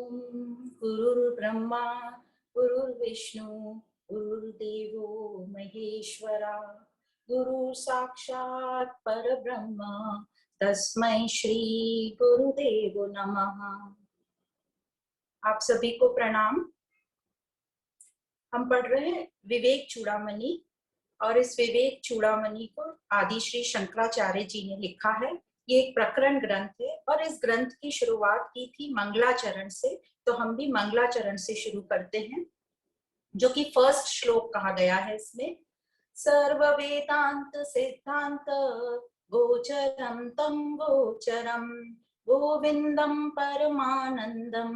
गुरुर्ब्रह्मा गुरुर्विष्णु गुरुर्देवो महेश्वरा गुरु साक्षात् परब्रह्म तस्मै श्री गुरुदेव नमः। आप सभी को प्रणाम। हम पढ़ रहे हैं विवेक चूड़ामणि और इस विवेक चूड़ामणि को आदि श्री शंकराचार्य जी ने लिखा है। ये एक प्रकरण ग्रंथ है और इस ग्रंथ की शुरुआत की थी मंगलाचरण से, तो हम भी मंगलाचरण से शुरू करते हैं, जो कि फर्स्ट श्लोक कहा गया है इसमें। सर्व वेदांत सिद्धांत गोचरम तम गोचरम गोविंदम परमानंदम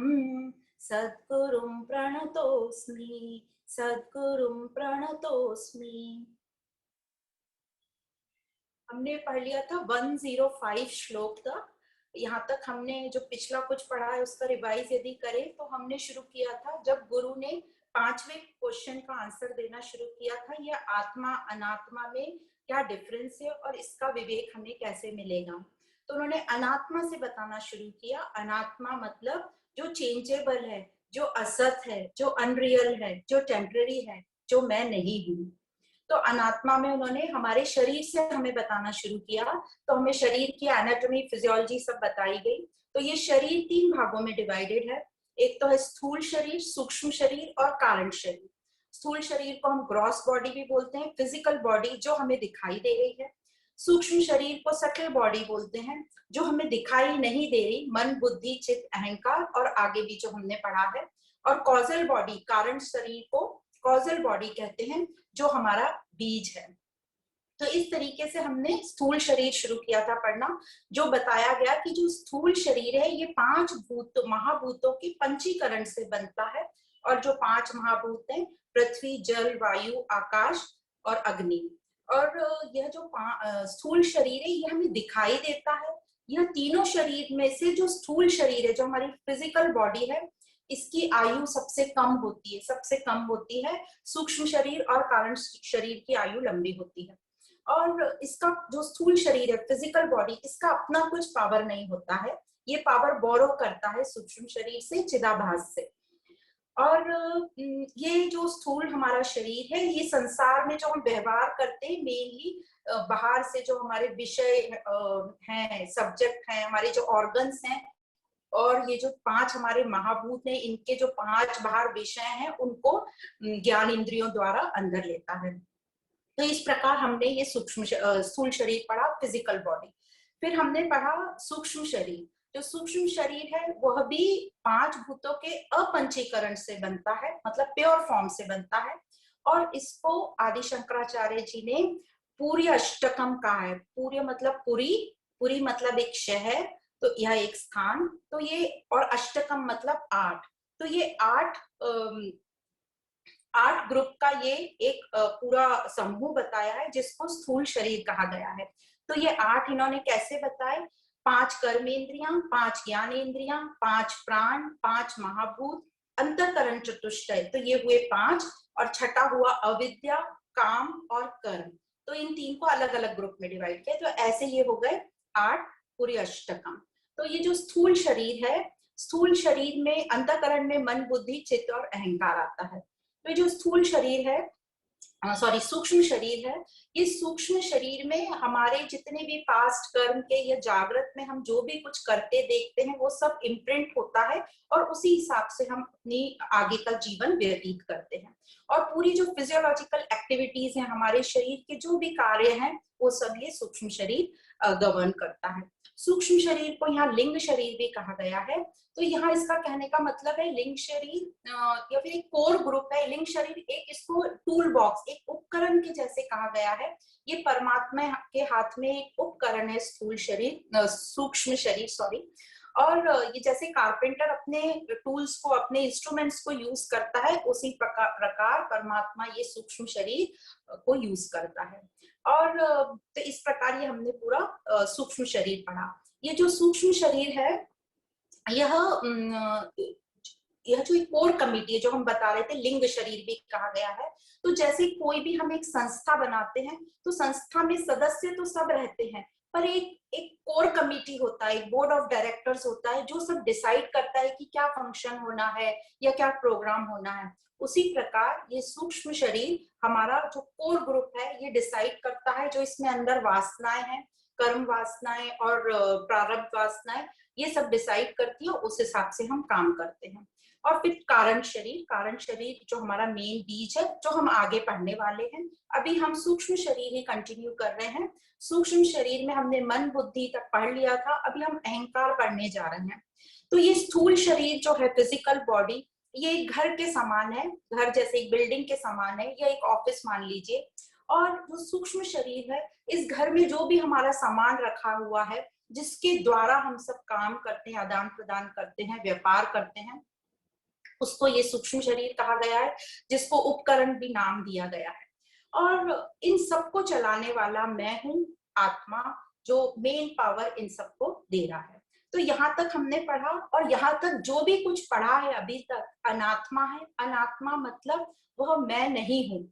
सद्गुरुं प्रणतोस्मि सद्गुरुं प्रणतोस्मि। हमने पढ़ लिया था 105 श्लोक तक। यहाँ तक हमने जो पिछला कुछ पढ़ा है उसका रिवाइज यदि करें तो हमने शुरू किया था जब गुरु ने 5वें क्वेश्चन का आंसर देना शुरू किया था, यह आत्मा अनात्मा में क्या डिफरेंस है और इसका विवेक हमें कैसे मिलेगा। तो उन्होंने अनात्मा से बताना शुरू किया। अनात्मा मतलब जो चेंजेबल है, जो असत है, जो अनरियल है, जो टेम्पररी है, जो मैं नहीं हूँ। तो अनात्मा में उन्होंने हमारे शरीर से हमें बताना शुरू किया, तो हमें शरीर की एनाटॉमी फिजियोलॉजी सब बताई गई। तो ये शरीर 3 भागों में डिवाइडेड है। एक तो है स्थूल शरीर, सूक्ष्म शरीर और कारण शरीर। स्थूल शरीर को हम ग्रॉस बॉडी भी बोलते हैं, फिजिकल बॉडी जो हमें दिखाई दे रही है। सूक्ष्म शरीर को सटल बॉडी बोलते हैं, जो हमें दिखाई नहीं दे रही, मन बुद्धि चित्त अहंकार और आगे भी जो हमने पढ़ा है। और कॉजल बॉडी, कारण शरीर को कॉजल बॉडी कहते हैं, जो हमारा बीज है। तो इस तरीके से हमने स्थूल शरीर शुरू किया था पढ़ना, जो बताया गया कि जो स्थूल शरीर है ये 5 महाभूतों के पंचीकरण से बनता है। और जो 5 महाभूत हैं, पृथ्वी जल वायु आकाश और अग्नि। और यह जो स्थूल शरीर है ये हमें दिखाई देता है। यह तीनों शरीर में से जो स्थूल शरीर है, जो हमारी फिजिकल बॉडी है, इसकी आयु सबसे कम होती है, सबसे कम होती है। सूक्ष्म शरीर और कारण शरीर की आयु लंबी होती है। और इसका जो स्थूल शरीर है, फिजिकल बॉडी, इसका अपना कुछ पावर नहीं होता है। ये पावर बोरो करता है सूक्ष्म शरीर से, चिदाभास से। और ये जो स्थूल हमारा शरीर है, ये संसार में जो हम व्यवहार करते हैं मेनली बाहर से, जो हमारे विषय हैं, सब्जेक्ट हैं, हमारे जो ऑर्गन्स हैं, और ये जो 5 हमारे महाभूत हैं, इनके जो 5 बाहर विषय हैं, उनको ज्ञान इंद्रियों द्वारा अंदर लेता है। तो इस प्रकार हमने ये सूक्ष्म स्थूल शरीर पढ़ा, फिजिकल बॉडी। फिर हमने पढ़ा सूक्ष्म शरीर। जो सूक्ष्म शरीर है वह भी 5 भूतों के अपंचीकरण से बनता है, मतलब प्योर फॉर्म से बनता है। और इसको आदि शंकराचार्य जी ने पूरी अष्टकम कहा है। पूरी मतलब पुरी, पुरी मतलब एक शहर, तो यह एक स्थान। तो ये, और अष्टकम मतलब 8। तो ये 8 ग्रुप का ये एक पूरा समूह बताया है, जिसको स्थूल शरीर कहा गया है। तो ये 8 इन्होंने कैसे बताए? 5 कर्मेंद्रियां, 5 ज्ञानेंद्रियां, 5 प्राण, 5 महाभूत, अंतःकरण चतुष्टय, तो ये हुए 5। और छठा हुआ अविद्या, काम और कर्म। तो इन 3 को अलग अलग ग्रुप में डिवाइड किया। तो ऐसे ये हो गए 8 पूरी अष्टकम। तो ये जो स्थूल शरीर है, स्थूल शरीर में अंतःकरण में मन बुद्धि चित्त और अहंकार आता है। तो जो स्थूल शरीर है, सूक्ष्म शरीर है, ये सूक्ष्म शरीर में हमारे जितने भी पास्ट कर्म के या जागृत में हम जो भी कुछ करते देखते हैं, वो सब इम्प्रिंट होता है और उसी हिसाब से हम अपनी आगे का जीवन व्यतीत करते हैं। और पूरी जो फिजियोलॉजिकल एक्टिविटीज हैं, हमारे शरीर के जो भी कार्य हैं, वो सब ये सूक्ष्म शरीर गवर्न करता है। सूक्ष्म शरीर को यहाँ लिंग शरीर भी कहा गया है। तो यहाँ इसका कहने का मतलब है लिंग शरीर या फिर एक कोर ग्रुप है। लिंग शरीर एक, इसको टूल बॉक्स, एक उपकरण के जैसे कहा गया है। ये परमात्मा के हाथ में एक उपकरण है स्थूल शरीर, सूक्ष्म शरीर सॉरी। और ये जैसे कारपेंटर अपने टूल्स को, अपने इंस्ट्रूमेंट्स को यूज करता है, उसी प्रकार परमात्मा ये सूक्ष्म शरीर को यूज करता है। और तो इस प्रकार ये हमने पूरा सूक्ष्म शरीर पढ़ा। ये जो सूक्ष्म शरीर है, यह जो एक कोर कमिटी है, जो हम बता रहे थे, लिंग शरीर भी कहा गया है। तो जैसे कोई भी हम एक संस्था बनाते हैं, तो संस्था में सदस्य तो सब रहते हैं, पर एक एक कोर कमिटी होता है, एक बोर्ड ऑफ डायरेक्टर्स होता है जो सब डिसाइड करता है कि क्या फंक्शन होना है या क्या प्रोग्राम होना है। उसी प्रकार ये सूक्ष्म शरीर, हमारा जो कोर ग्रुप है, ये डिसाइड करता है, जो इसमें अंदर वासनाएं हैं, कर्म वासनाएं और प्रारब्ध वासनाएं, ये सब डिसाइड करती है, उस हिसाब से हम काम करते हैं। और फिर कारण शरीर, कारण शरीर जो हमारा मेन बीज है, जो हम आगे पढ़ने वाले हैं। अभी हम सूक्ष्म शरीर ही कंटिन्यू कर रहे हैं। सूक्ष्म शरीर में हमने मन बुद्धि तक पढ़ लिया था, अभी हम अहंकार पढ़ने जा रहे हैं। तो ये स्थूल शरीर जो है, फिजिकल बॉडी, ये एक घर के समान है, घर जैसे एक बिल्डिंग के समान है, या एक ऑफिस मान लीजिए। और जो सूक्ष्म शरीर है, इस घर में जो भी हमारा सामान रखा हुआ है, जिसके द्वारा हम सब काम करते हैं, आदान प्रदान करते हैं, व्यापार करते हैं, उसको ये सूक्ष्म शरीर कहा गया है, जिसको उपकरण भी नाम दिया गया है। और इन सबको चलाने वाला मैं हूँ, आत्मा, जो मेन पावर इन सबको दे रहा है। तो यहाँ तक हमने पढ़ा, और यहाँ तक जो भी कुछ पढ़ा है अभी तक, अनात्मा है। अनात्मा मतलब वह मैं नहीं हूँ।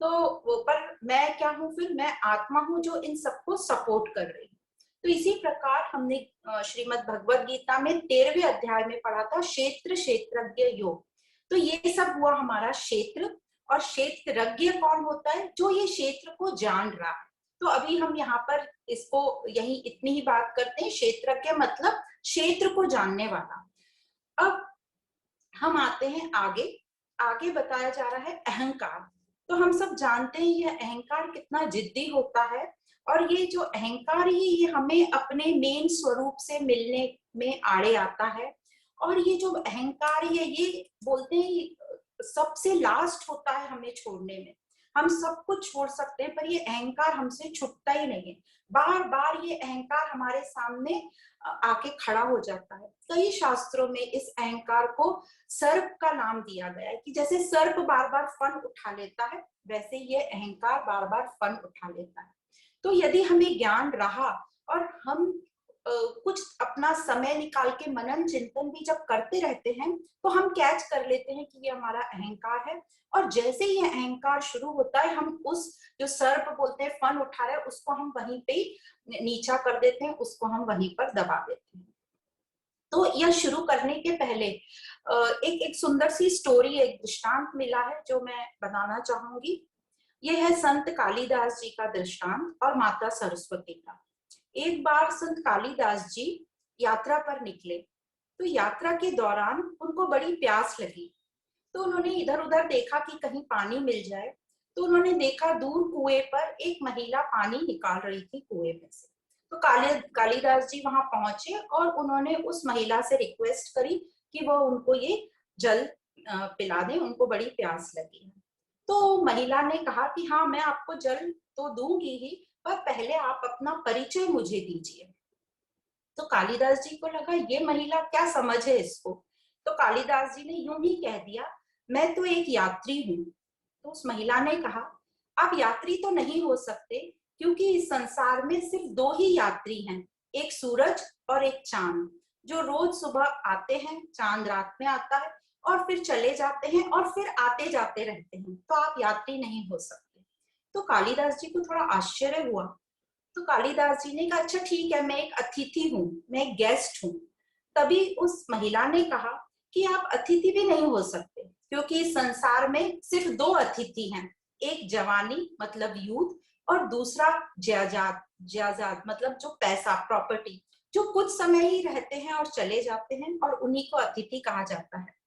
तो पर मैं क्या हूँ फिर? मैं आत्मा हूँ जो इन सबको सपोर्ट कर रही हूँ। तो इसी प्रकार हमने श्रीमद् भगवद गीता में 13वें अध्याय में पढ़ा था क्षेत्र क्षेत्रज्ञ योग। तो ये सब हुआ हमारा क्षेत्र। और क्षेत्रज्ञ कौन होता है? जो ये क्षेत्र को जान रहा है। तो अभी हम यहाँ पर इसको यही इतनी ही बात करते हैं। क्षेत्रज्ञ मतलब क्षेत्र को जानने वाला। अब हम आते हैं आगे। आगे बताया जा रहा है अहंकार। तो हम सब जानते हैं यह अहंकार कितना जिद्दी होता है, और ये जो अहंकार ही ये हमें अपने मेन स्वरूप से मिलने में आड़े आता है। और ये जो अहंकार है, ये बोलते हैं सबसे लास्ट होता है हमें छोड़ने में। हम सब कुछ छोड़ सकते हैं, पर ये अहंकार हमसे छूटता ही नहीं है। बार बार ये अहंकार हमारे सामने आके खड़ा हो जाता है। कई शास्त्रों में इस अहंकार को सर्प का नाम दिया गया है, कि जैसे सर्प बार बार फन उठा लेता है, वैसे ये अहंकार बार बार फन उठा लेता है। तो यदि हमें ज्ञान रहा, और हम कुछ अपना समय निकाल के मनन चिंतन भी जब करते रहते हैं, तो हम कैच कर लेते हैं कि ये हमारा अहंकार है। और जैसे ही अहंकार शुरू होता है, हम उस जो सर्प बोलते हैं फन उठा रहे हैं, उसको हम वहीं पे नीचा कर देते हैं, उसको हम वहीं पर दबा देते हैं। तो यह शुरू करने के पहले एक एक सुंदर सी स्टोरी, एक दृष्टांत मिला है जो मैं बताना चाहूंगी। यह है संत कालिदास जी का दृष्टांत और माता सरस्वती का। एक बार संत कालिदास जी यात्रा पर निकले। तो यात्रा के दौरान उनको बड़ी प्यास लगी। तो उन्होंने इधर उधर देखा कि कहीं पानी मिल जाए। तो उन्होंने देखा दूर कुएं पर एक महिला पानी निकाल रही थी कुएं में से। तो कालिदास जी वहां पहुंचे, और उन्होंने उस महिला से रिक्वेस्ट करी कि वो उनको ये जल पिला दे, उनको बड़ी प्यास लगी है। तो महिला ने कहा कि हाँ, मैं आपको जल तो दूंगी ही, पर पहले आप अपना परिचय मुझे दीजिए। तो कालिदास जी को लगा ये महिला क्या समझ है इसको। तो कालिदास जी ने यूं ही कह दिया, मैं तो एक यात्री हूँ। तो उस महिला ने कहा, आप यात्री तो नहीं हो सकते, क्योंकि इस संसार में सिर्फ दो ही यात्री हैं, एक सूरज और एक चांद, जो रोज सुबह आते हैं, चांद रात में आता है, और फिर चले जाते हैं, और फिर आते जाते रहते हैं। तो आप यात्री नहीं हो सकते। तो कालिदास जी को थोड़ा आश्चर्य हुआ। तो कालिदास जी ने कहा, अच्छा ठीक है, मैं एक अतिथि हूँ, मैं एक गेस्ट हूँ। तभी उस महिला ने कहा कि आप अतिथि भी नहीं हो सकते, क्योंकि इस संसार में सिर्फ दो अतिथि हैं, एक जवानी मतलब यूथ, और दूसरा जायदाद, जायदाद मतलब जो पैसा, प्रॉपर्टी, जो कुछ समय ही रहते हैं और चले जाते हैं, और उन्हीं को अतिथि कहा जाता है।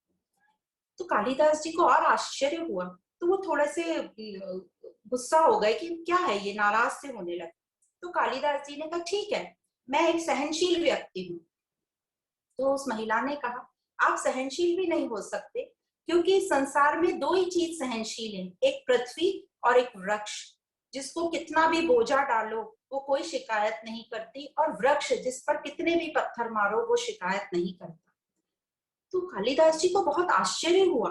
तो कालिदास जी को और आश्चर्य हुआ। तो वो थोड़े से गुस्सा हो गए कि क्या है ये, नाराज से होने लगे। तो कालिदास जी ने कहा, ठीक है, मैं एक सहनशील व्यक्ति हूँ। तो उस महिला ने कहा, आप सहनशील भी नहीं हो सकते, क्योंकि संसार में दो ही चीज सहनशील है, एक पृथ्वी और एक वृक्ष। जिसको कितना भी बोझा डालो वो कोई शिकायत नहीं करती, और वृक्ष जिस पर कितने भी पत्थर मारो वो शिकायत नहीं करता। तो कालिदास जी को बहुत आश्चर्य हुआ।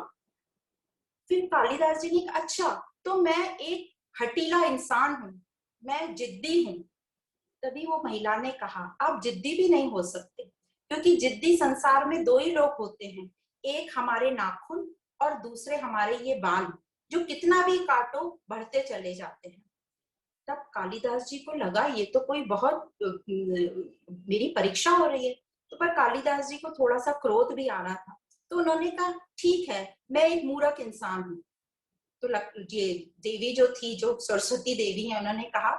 फिर कालिदास जी ने कहा, अच्छा, तो मैं एक हठीला इंसान हूँ, मैं जिद्दी हूँ। तभी वो महिला ने कहा, आप जिद्दी भी नहीं हो सकते, क्योंकि जिद्दी संसार में दो ही लोग होते हैं, एक हमारे नाखून और दूसरे हमारे ये बाल, जो कितना भी काटो बढ़ते चले जाते हैं। तब कालिदास जी को लगा ये तो कोई बहुत मेरी परीक्षा हो रही है। तो पर कालिदास जी को थोड़ा सा क्रोध भी आ रहा था, तो उन्होंने कहा ठीक है, मैं एक मूर्ख इंसान हूँ। तो ये देवी जो थी, जो सरस्वती देवी है, उन्होंने कहा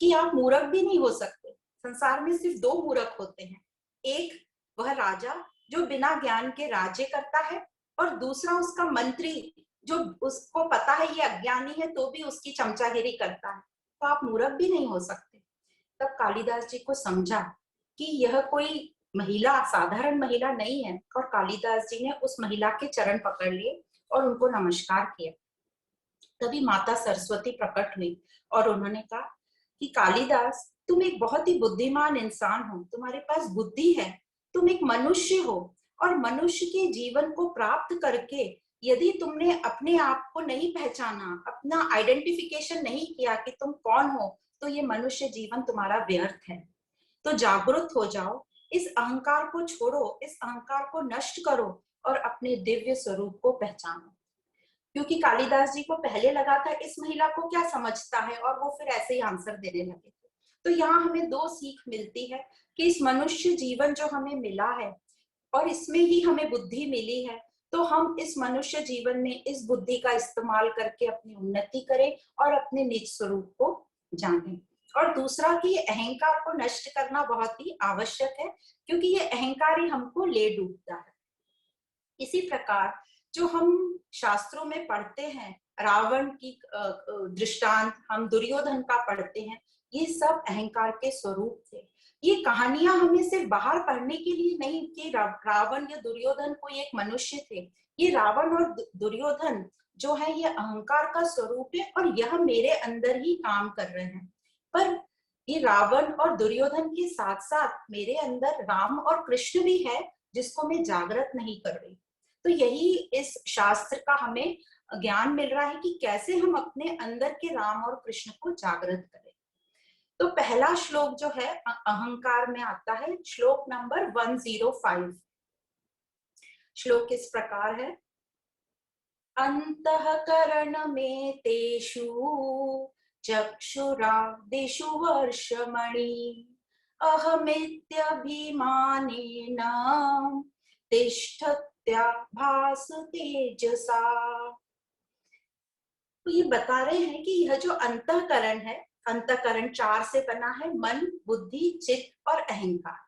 कि आप मूर्ख भी नहीं हो सकते। संसार में सिर्फ दो मूर्ख होते हैं, एक वह राजा जो बिना ज्ञान के राज्य करता है, और दूसरा उसका मंत्री जो उसको पता है ये अज्ञानी है तो भी उसकी चमचागिरी करता है। तो आप मूर्ख भी नहीं हो सकते। तब कालिदास जी को समझा कि यह कोई महिला साधारण महिला नहीं है, और कालिदास जी ने उस महिला के चरण पकड़ लिए और उनको नमस्कार किया। तभी माता सरस्वती प्रकट हुई और उन्होंने कहा कि कालिदास, तुम एक बहुत ही बुद्धिमान इंसान हो, तुम्हारे पास बुद्धि है, तुम एक मनुष्य हो, और मनुष्य के जीवन को प्राप्त करके यदि तुमने अपने आप को नहीं पहचाना, अपना आइडेंटिफिकेशन नहीं किया कि तुम कौन हो, तो ये मनुष्य जीवन तुम्हारा व्यर्थ है। तो जागरूक हो जाओ, इस अहंकार को छोड़ो, इस अहंकार को नष्ट करो और अपने दिव्य स्वरूप को पहचानो। क्योंकि कालिदास जी को पहले लगा था इस महिला को क्या समझता है, और वो फिर ऐसे ही आंसर देने लगे थे। तो यहाँ हमें दो सीख मिलती है कि इस मनुष्य जीवन जो हमें मिला है और इसमें ही हमें बुद्धि मिली है, तो हम इस मनुष्य जीवन में इस बुद्धि का इस्तेमाल करके अपनी उन्नति करें और अपने निज स्वरूप को जानें। और दूसरा कि अहंकार को नष्ट करना बहुत ही आवश्यक है, क्योंकि ये अहंकार ही हमको ले डूबता है। इसी प्रकार जो हम शास्त्रों में पढ़ते हैं, रावण की दृष्टांत, हम दुर्योधन का पढ़ते हैं, ये सब अहंकार के स्वरूप थे। ये कहानियां हमें सिर्फ बाहर पढ़ने के लिए नहीं कि रावण या दुर्योधन कोई एक मनुष्य थे। ये रावण और दुर्योधन जो है ये अहंकार का स्वरूप है, और यह मेरे अंदर ही काम कर रहे हैं। पर ये रावण और दुर्योधन के साथ साथ मेरे अंदर राम और कृष्ण भी है, जिसको मैं जागृत नहीं कर रही। तो यही इस शास्त्र का हमें ज्ञान मिल रहा है कि कैसे हम अपने अंदर के राम और कृष्ण को जागृत करें। तो पहला श्लोक जो है अहंकार में आता है, श्लोक नंबर 105। श्लोक इस प्रकार है, अंतःकरण में तेषु चक्षुरादिषु वर्षमणि अहमित्यभिमानेन तिष्ठत्याभास तेजसा। तो ये बता रहे हैं कि यह जो अंतःकरण है, अंतःकरण चार से बना है, मन, बुद्धि, चित्त और अहंकार।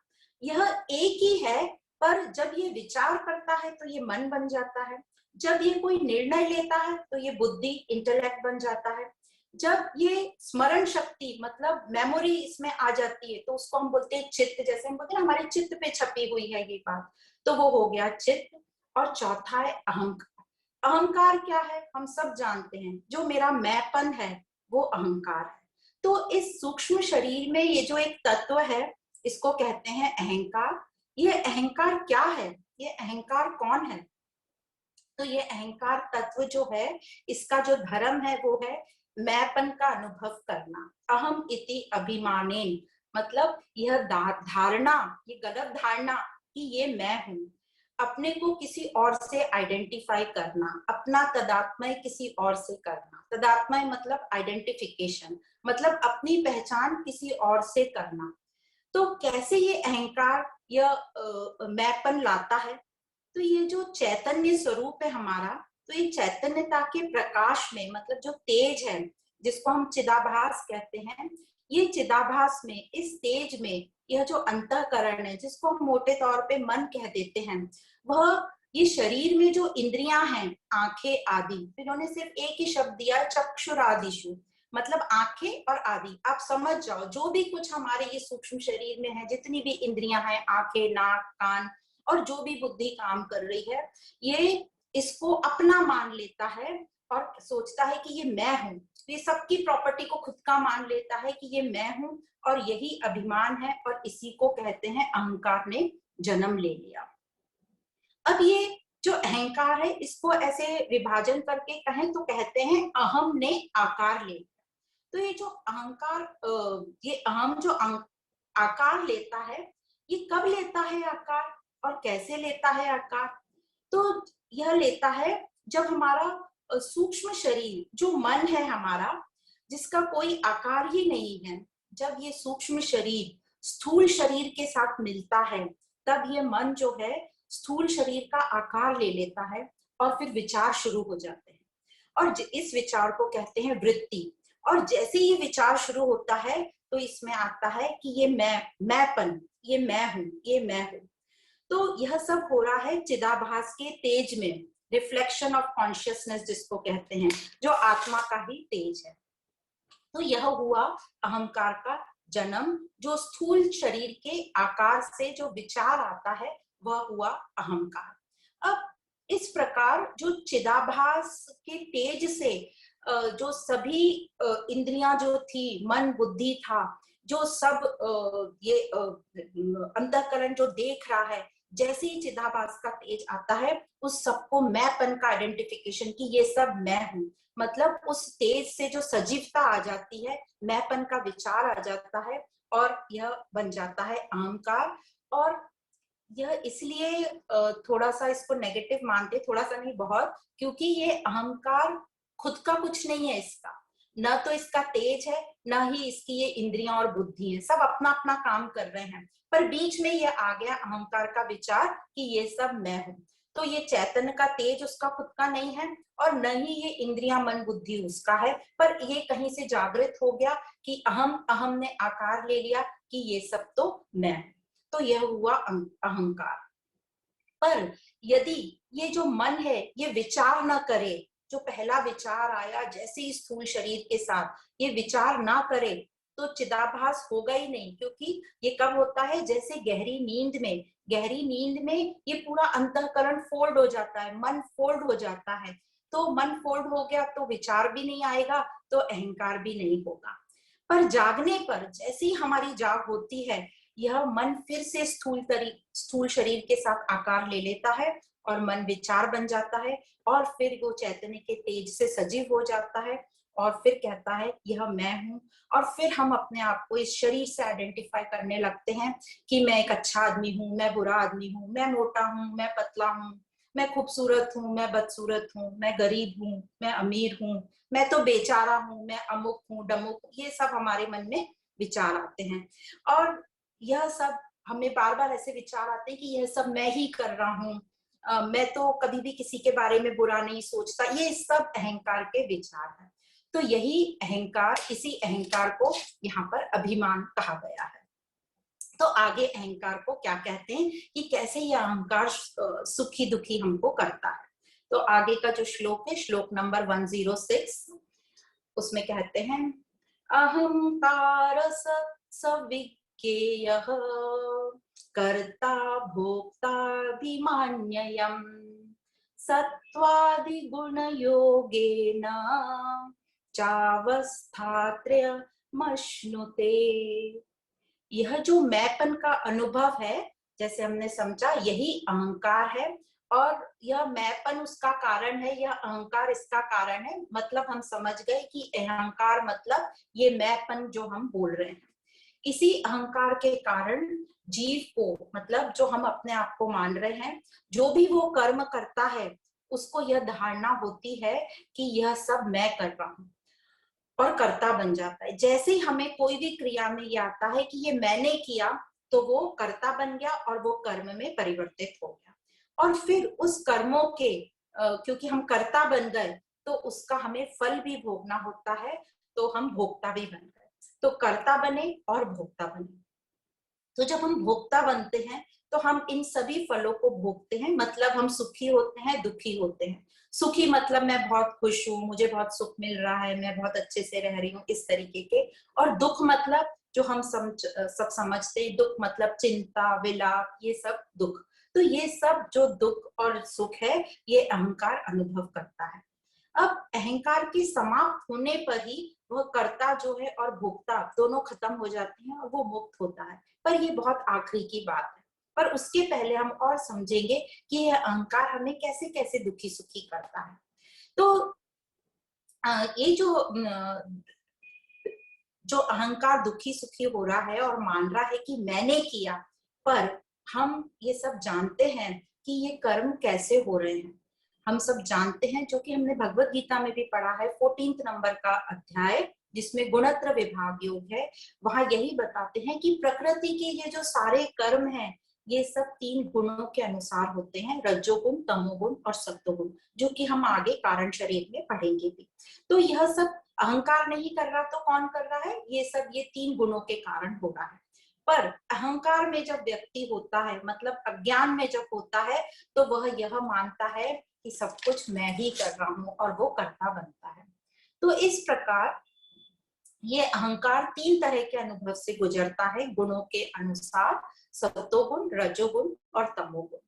यह एक ही है, पर जब ये विचार करता है तो ये मन बन जाता है, जब ये कोई निर्णय लेता है तो ये बुद्धि, इंटेलेक्ट बन जाता है, जब ये स्मरण शक्ति मतलब मेमोरी इसमें आ जाती है तो उसको हम बोलते हैं चित्त। जैसे हम बोलते हैं हमारे चित्त पे छपी हुई है ये बात, तो वो हो गया चित्त। और चौथा है अहंकार। अहंकार क्या है हम सब जानते हैं, जो मेरा मैंपन है वो अहंकार है। तो इस सूक्ष्म शरीर में ये जो एक तत्व है इसको कहते हैं अहंकार। ये अहंकार क्या है, ये अहंकार कौन है? तो ये अहंकार तत्व जो है इसका जो धर्म है वो है मैंपन का अनुभव करना। अहम इति अभिमानेन, मतलब यह धारणा, ये गलत धारणा कि ये मैं हूं। अपने को किसी और से आइडेंटिफाई करना, अपना तदात्मय किसी और से करना। तदात्मय मतलब आइडेंटिफिकेशन, मतलब अपनी पहचान किसी और से करना। तो कैसे ये अहंकार या मैंपन लाता है? तो ये जो चैतन्य स्वरूप है हमारा, तो ये चैतन्यता के प्रकाश में, मतलब जो तेज है जिसको हम चिदाभास कहते हैं, ये चिदाभास में, इस तेज में, यह जो अंतःकरण है जिसको हम मोटे तौर पे मन कह देते हैं, वह ये शरीर में जो इंद्रियां हैं, आंखें आदि, इन्होंने सिर्फ एक ही शब्द दिया चक्षुरादिषु, मतलब आंखें और आदि। आप समझ जाओ जो भी कुछ हमारे ये सूक्ष्म शरीर में है, जितनी भी इंद्रियां हैं, आंखें, नाक, कान, और जो भी बुद्धि काम कर रही है, ये इसको अपना मान लेता है और सोचता है कि ये मैं हूं। ये सबकी प्रॉपर्टी को खुद का मान लेता है कि ये मैं हूं, और यही अभिमान है, और इसी को कहते हैं अहंकार ने जन्म ले लिया। अब ये जो अहंकार है इसको ऐसे विभाजन करके कहें तो कहते हैं अहम ने आकार ले लिया। तो ये जो अहंकार, ये अहम जो आकार लेता है, ये कब लेता है आकार और कैसे लेता है आकार? तो यह लेता है जब हमारा सूक्ष्म शरीर जो मन है हमारा, जिसका कोई आकार ही नहीं है, जब ये सूक्ष्म शरीर स्थूल शरीर के साथ मिलता है, तब ये मन जो है स्थूल शरीर का आकार ले लेता है और फिर विचार शुरू हो जाते हैं। और इस विचार को कहते हैं वृत्ति। और जैसे ये विचार शुरू होता है तो इसमें आता है कि ये मैंपन, ये मैं हूं, ये मैं हूं। तो यह सब हो रहा है चिदाभास के तेज में, रिफ्लेक्शन ऑफ कॉन्शियसनेस जिसको कहते हैं, जो आत्मा का ही तेज है। तो यह हुआ अहंकार का जन्म, जो स्थूल शरीर के आकार से जो विचार आता है वह हुआ अहंकार। अब इस प्रकार जो चिदाभास के तेज से जो सभी इंद्रियां जो थी, मन बुद्धि था, जो सब ये अंतःकरण जो देख रहा है, जैसे ही चिदाभास का तेज आता है उस सबको मैंपन का आइडेंटिफिकेशन की ये सब मैं हूं, मतलब उस तेज से जो सजीवता आ जाती है, मैंपन का विचार आ जाता है और यह बन जाता है अहंकार। और यह इसलिए थोड़ा सा इसको नेगेटिव मानते, थोड़ा सा नहीं बहुत, क्योंकि ये अहंकार खुद का कुछ नहीं है, इसका न तो इसका तेज है, न ही इसकी ये इंद्रियां और बुद्धि है, सब अपना अपना काम कर रहे हैं। पर बीच में ये आ गया अहंकार का विचार कि ये सब मैं हूं। तो ये चैतन्य का तेज उसका खुद का नहीं है और न ही ये इंद्रियां मन बुद्धि उसका है, पर ये कहीं से जागृत हो गया कि अहम ने आकार ले लिया कि ये सब तो मैं हूं। तो यह हुआ अहंकार। पर यदि ये जो मन है ये विचार ना करे, जो पहला विचार आया जैसे ही स्थूल शरीर के साथ, ये विचार ना करे तो चिदाभास होगा ही नहीं। क्योंकि ये कब होता है, जैसे गहरी नींद में, गहरी नींद में ये पूरा अंतःकरण फोल्ड हो जाता है, मन फोल्ड हो जाता है। तो मन फोल्ड हो गया तो विचार भी नहीं आएगा, तो अहंकार भी नहीं होगा। पर जागने पर, जैसे ही हमारी जाग होती है, यह मन फिर से स्थूल शरीर के साथ आकार ले लेता है और मन विचार बन जाता है और फिर वो चैतन्य के तेज से सजीव हो जाता है और फिर कहता है यह मैं हूं। और फिर हम अपने आप को इस शरीर से आइडेंटिफाई करने लगते हैं कि मैं एक अच्छा आदमी हूँ, मैं बुरा आदमी हूँ, मैं मोटा हूँ, मैं पतला हूँ, मैं खूबसूरत हूँ, मैं बदसूरत हूँ, मैं गरीब हूँ, मैं अमीर हूँ, मैं तो बेचारा हूँ, मैं अमुक हूँ डमुक। ये सब हमारे मन में विचार आते हैं और यह सब हमें बार बार ऐसे विचार आते हैं कि यह सब मैं ही कर रहा हूँ, मैं तो कभी भी किसी के बारे में बुरा नहीं सोचता। ये सब अहंकार के विचार हैं। तो यही अहंकार, इसी अहंकार को यहाँ पर अभिमान कहा गया है। तो आगे अहंकार को क्या कहते हैं कि कैसे ये अहंकार सुखी दुखी हमको करता है। तो आगे का जो श्लोक है, श्लोक नंबर 106, उसमें कहते हैं अहंकार सविज्ञेयः कर्ता भोक्ताभिमान्ययम् सत्त्वादिगुणयोगेन चावस्थात्रयमश्नुते। यह जो मैंपन का अनुभव है, जैसे हमने समझा, यही अहंकार है और यह मैंपन उसका कारण है, यह अहंकार इसका कारण है। मतलब हम समझ गए कि अहंकार मतलब ये मैंपन जो हम बोल रहे हैं। इसी अहंकार के कारण जीव को, मतलब जो हम अपने आप को मान रहे हैं, जो भी वो कर्म करता है उसको यह धारणा होती है कि यह सब मैं कर रहा हूं और कर्ता बन जाता है। जैसे ही हमें कोई भी क्रिया में ये आता है कि ये मैंने किया, तो वो कर्ता बन गया और वो कर्म में परिवर्तित हो गया। और फिर उस कर्मों के क्योंकि हम कर्ता बन गए तो उसका हमें फल भी भोगना होता है, तो हम भोक्ता भी बन गए। तो कर्ता बने और भोक्ता बने। तो जब हम भोक्ता बनते हैं तो हम इन सभी फलों को भोगते हैं। मतलब हम सुखी होते हैं, दुखी होते हैं। सुखी मतलब मैं बहुत खुश हूँ, मुझे बहुत सुख मिल रहा है, मैं बहुत अच्छे से रह रही हूँ, इस तरीके के। और दुख मतलब जो हम सब समझते हैं, दुख मतलब चिंता, विलाप, ये सब दुख। तो ये सब जो दुख और सुख है, ये अहंकार अनुभव करता है। अब अहंकार के समाप्त होने पर ही वह कर्ता जो है और भोक्ता दोनों खत्म हो जाते हैं और वो मुक्त होता है। पर ये बहुत आखिरी की बात है। पर उसके पहले हम और समझेंगे कि यह अहंकार हमें कैसे कैसे दुखी सुखी करता है। तो ये जो अहंकार दुखी सुखी हो रहा है और मान रहा है कि मैंने किया, पर हम ये सब जानते हैं कि ये कर्म कैसे हो रहे हैं। हम सब जानते हैं, जो कि हमने भगवत गीता में भी पढ़ा है, 14 नंबर का अध्याय, जिसमें गुणत्र विभाग योग है, वहां यही बताते हैं कि प्रकृति के ये जो सारे कर्म हैं ये सब 3 गुणों के अनुसार होते हैं, रजोगुण, तमोगुण और सत्वगुण, जो कि हम आगे कारण शरीर में पढ़ेंगे भी। तो यह सब अहंकार नहीं कर रहा तो कौन कर रहा है? ये सब ये 3 गुणों के कारण हो रहा है। पर अहंकार में जब व्यक्ति होता है, मतलब अज्ञान में जब होता है, तो वह यह मानता है कि सब कुछ मैं ही कर रहा हूं और वो करता बनता है। तो इस प्रकार ये अहंकार 3 तरह के अनुभव से गुजरता है गुणों के अनुसार, सत्वगुण, रजोगुण और तमोगुण।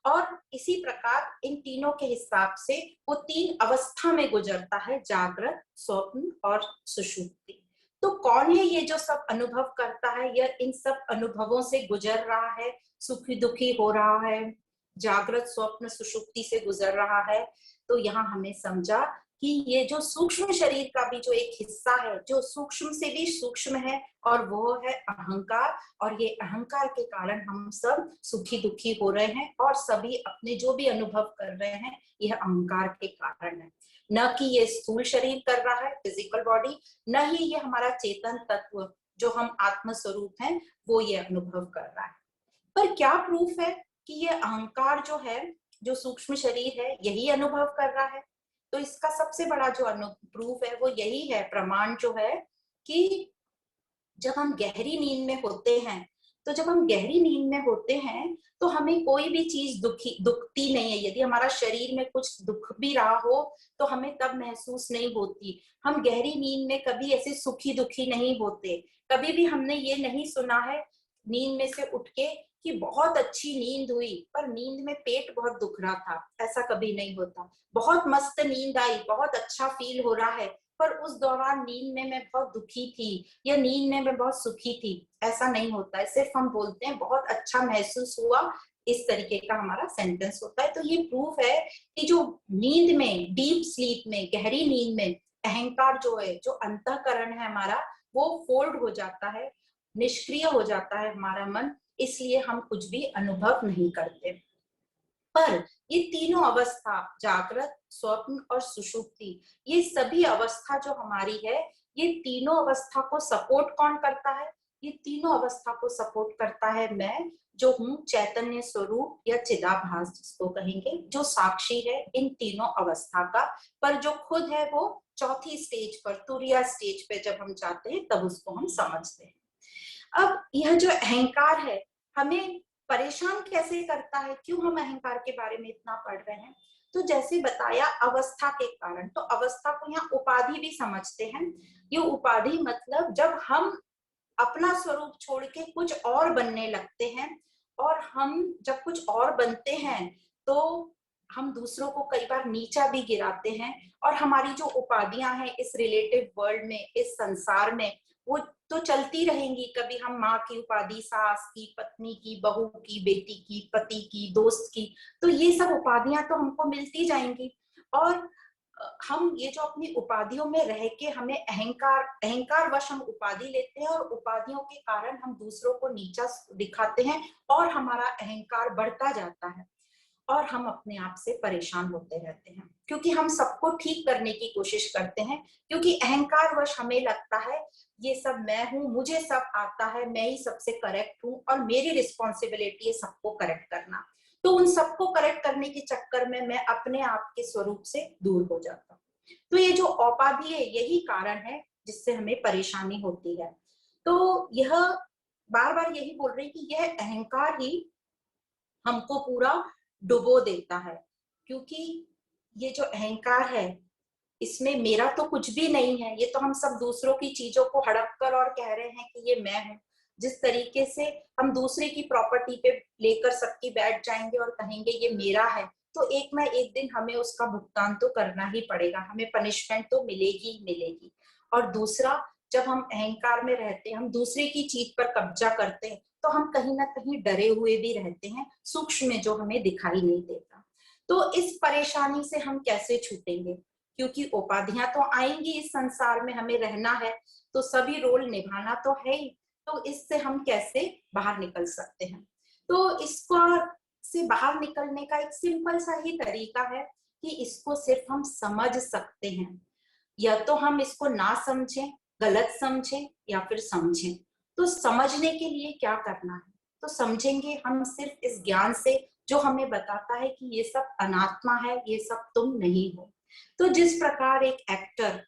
और इसी प्रकार इन तीनों के हिसाब से वो 3 अवस्था में गुजरता है, जागृत, स्वप्न और सुषुप्ति। तो कौन है ये जो सब अनुभव करता है, यह इन सब अनुभवों से गुजर रहा है, सुखी दुखी हो रहा है, जागृत, स्वप्न, सुषुप्ति से गुजर रहा है? तो यहाँ हमें समझा कि ये जो सूक्ष्म शरीर का भी जो एक हिस्सा है, जो सूक्ष्म से भी सूक्ष्म है, और वो है अहंकार। और ये अहंकार के कारण हम सब सुखी दुखी हो रहे हैं, और सभी अपने जो भी अनुभव कर रहे हैं यह अहंकार के कारण है। न कि ये स्थूल शरीर कर रहा है, फिजिकल बॉडी, न ही ये हमारा चेतन तत्व जो हम आत्म स्वरूप हैं वो ये अनुभव कर रहा है। पर क्या प्रूफ है कि ये अहंकार जो है, जो सूक्ष्म शरीर है, यही अनुभव कर रहा है? तो इसका सबसे बड़ा जो प्रूफ है वो यही है, प्रमाण जो है, कि जब हम गहरी नींद में होते हैं, तो जब हम गहरी नींद में होते हैं तो हमें कोई भी चीज दुखती नहीं है। यदि हमारा शरीर में कुछ दुख भी रहा हो तो हमें तब महसूस नहीं होती। हम गहरी नींद में कभी ऐसे सुखी दुखी नहीं होते। कभी भी हमने ये नहीं सुना है नींद में से उठ के कि बहुत अच्छी नींद हुई पर नींद में पेट बहुत दुख रहा था, ऐसा कभी नहीं होता। बहुत मस्त नींद आई, बहुत अच्छा फील हो रहा है, पर उस दौरान नींद में मैं बहुत दुखी थी या नींद में मैं बहुत सुखी थी, ऐसा नहीं होता है। सिर्फ हम बोलते हैं बहुत अच्छा महसूस हुआ, इस तरीके का हमारा सेंटेंस होता है। तो ये प्रूफ है कि जो नींद में, डीप स्लीप में, गहरी नींद में अहंकार जो है, जो अंतःकरण है हमारा, वो फोल्ड हो जाता है, निष्क्रिय हो जाता है हमारा मन, इसलिए हम कुछ भी अनुभव नहीं करते। पर ये तीनों अवस्था, जागृत, स्वप्न और सुषुप्ति, ये सभी अवस्था जो हमारी है, ये तीनों अवस्था को सपोर्ट कौन करता है? ये तीनों अवस्था को सपोर्ट करता है मैं, जो हूँ चैतन्य स्वरूप या चिदाभास जिसको कहेंगे, जो साक्षी है इन तीनों अवस्था का। पर जो खुद है वो चौथी स्टेज पर, तुरिया स्टेज पे जब हम जाते हैं तब उसको हम समझते हैं। अब यह जो अहंकार है हमें परेशान कैसे करता है, क्यों हम अहंकार के बारे में इतना पढ़ रहे हैं? तो जैसे बताया, अवस्था के कारण। तो अवस्था को यहाँ उपाधि भी समझते हैं। ये उपाधि मतलब जब हम अपना स्वरूप छोड़ के कुछ और बनने लगते हैं, और हम जब कुछ और बनते हैं तो हम दूसरों को कई बार नीचा भी गिराते हैं, और हमारी जो उपाधियां हैं इस रिलेटिव वर्ल्ड में, इस संसार में, वो तो चलती रहेंगी। कभी हम माँ की उपाधि, सास की, पत्नी की, बहू की, बेटी की, पति की, दोस्त की, तो ये सब उपाधियां तो हमको मिलती जाएंगी। और हम ये जो अपनी उपाधियों में रह के हमें अहंकार वश हम उपाधि लेते हैं, और उपाधियों के कारण हम दूसरों को नीचा दिखाते हैं, और हमारा अहंकार बढ़ता जाता है, और हम अपने आप से परेशान होते रहते हैं, क्योंकि हम सबको ठीक करने की कोशिश करते हैं, क्योंकि अहंकार वश हमें लगता है ये सब मैं हूँ, मुझे सब आता है, मैं ही सबसे करेक्ट हूँ, और मेरी रिस्पॉन्सिबिलिटी है सबको करेक्ट करना। तो उन सबको करेक्ट करने के चक्कर में मैं अपने आप के स्वरूप से दूर हो जाता हूँ। तो ये जो उपाधि है यही कारण है जिससे हमें परेशानी होती है। तो यह बार बार यही बोल रही कि यह अहंकार ही हमको पूरा डुबो देता है, क्योंकि ये जो अहंकार है इसमें मेरा तो कुछ भी नहीं है। ये तो हम सब दूसरों की चीजों को हड़प कर और कह रहे हैं कि ये मैं हूँ। जिस तरीके से हम दूसरे की प्रॉपर्टी पे लेकर सबकी बैठ जाएंगे और कहेंगे ये मेरा है, तो एक ना एक दिन हमें उसका भुगतान तो करना ही पड़ेगा, हमें पनिशमेंट तो मिलेगी ही मिलेगी। और दूसरा, जब हम अहंकार में रहते हैं, हम दूसरे की चीज पर कब्जा करते हैं, तो हम कहीं ना कहीं डरे हुए भी रहते हैं, सूक्ष्म में जो हमें दिखाई नहीं देता। तो इस परेशानी से हम कैसे छूटेंगे? क्योंकि उपाधियां तो आएंगी इस संसार में, हमें रहना है, तो सभी रोल निभाना तो है ही। तो इससे हम कैसे बाहर निकल सकते हैं? तो इसको से बाहर निकलने का एक सिंपल सा ही तरीका है कि इसको सिर्फ हम समझ सकते हैं, या तो हम इसको ना समझें, गलत समझें या फिर समझें। तो समझने के लिए क्या करना है, तो समझेंगे हम सिर्फ इस ज्ञान से जो हमें बताता है कि ये सब अनात्मा है, ये सब तुम नहीं हो। तो जिस प्रकार एक एक्टर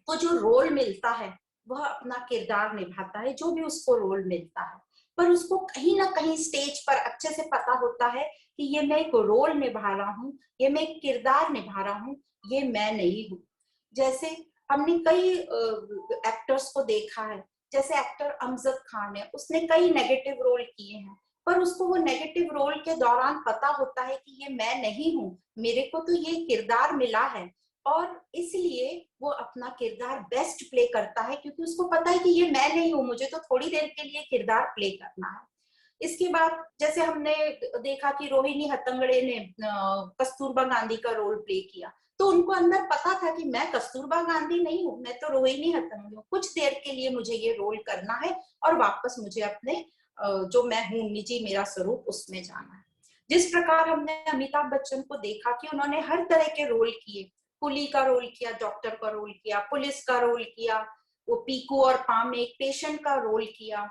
को जो रोल मिलता है वह अपना किरदार निभाता है, जो भी उसको रोल मिलता है, पर उसको कहीं ना कहीं स्टेज पर अच्छे से पता होता है कि ये मैं एक रोल निभा रहा हूँ, ये मैं एक किरदार निभा रहा हूँ, ये मैं नहीं हूँ। जैसे हमने कई एक्टर्स को देखा है, जैसे एक्टर अमजद खान है, उसने कई नेगेटिव रोल किए हैं, पर उसको वो नेगेटिव रोल के दौरान पता होता है कि ये मैं नहीं हूँ, मेरे को तो ये किरदार मिला है, और इसलिए वो अपना किरदार बेस्ट प्ले करता है, क्योंकि उसको पता है कि ये मैं नहीं हूँ, मुझे तो थोड़ी देर के लिए किरदार प्ले करना है। इसके बाद जैसे हमने देखा कि रोहिणी हट्टंगडी ने कस्तूरबा गांधी का रोल प्ले किया, तो उनको अंदर पता था कि मैं कस्तूरबा गांधी नहीं हूँ, मैं तो रोहिणी हट्टंगडी हूँ, कुछ देर के लिए मुझे ये रोल करना है और वापस मुझे अपने जो मैं हूँ, निजी मेरा स्वरूप, उसमें जाना है। जिस प्रकार हमने अमिताभ बच्चन को देखा कि उन्होंने हर तरह के रोल किए, कुली का रोल किया, डॉक्टर का रोल किया, पुलिस का रोल किया, वो पीकू और पाम में एक पेशेंट का रोल किया,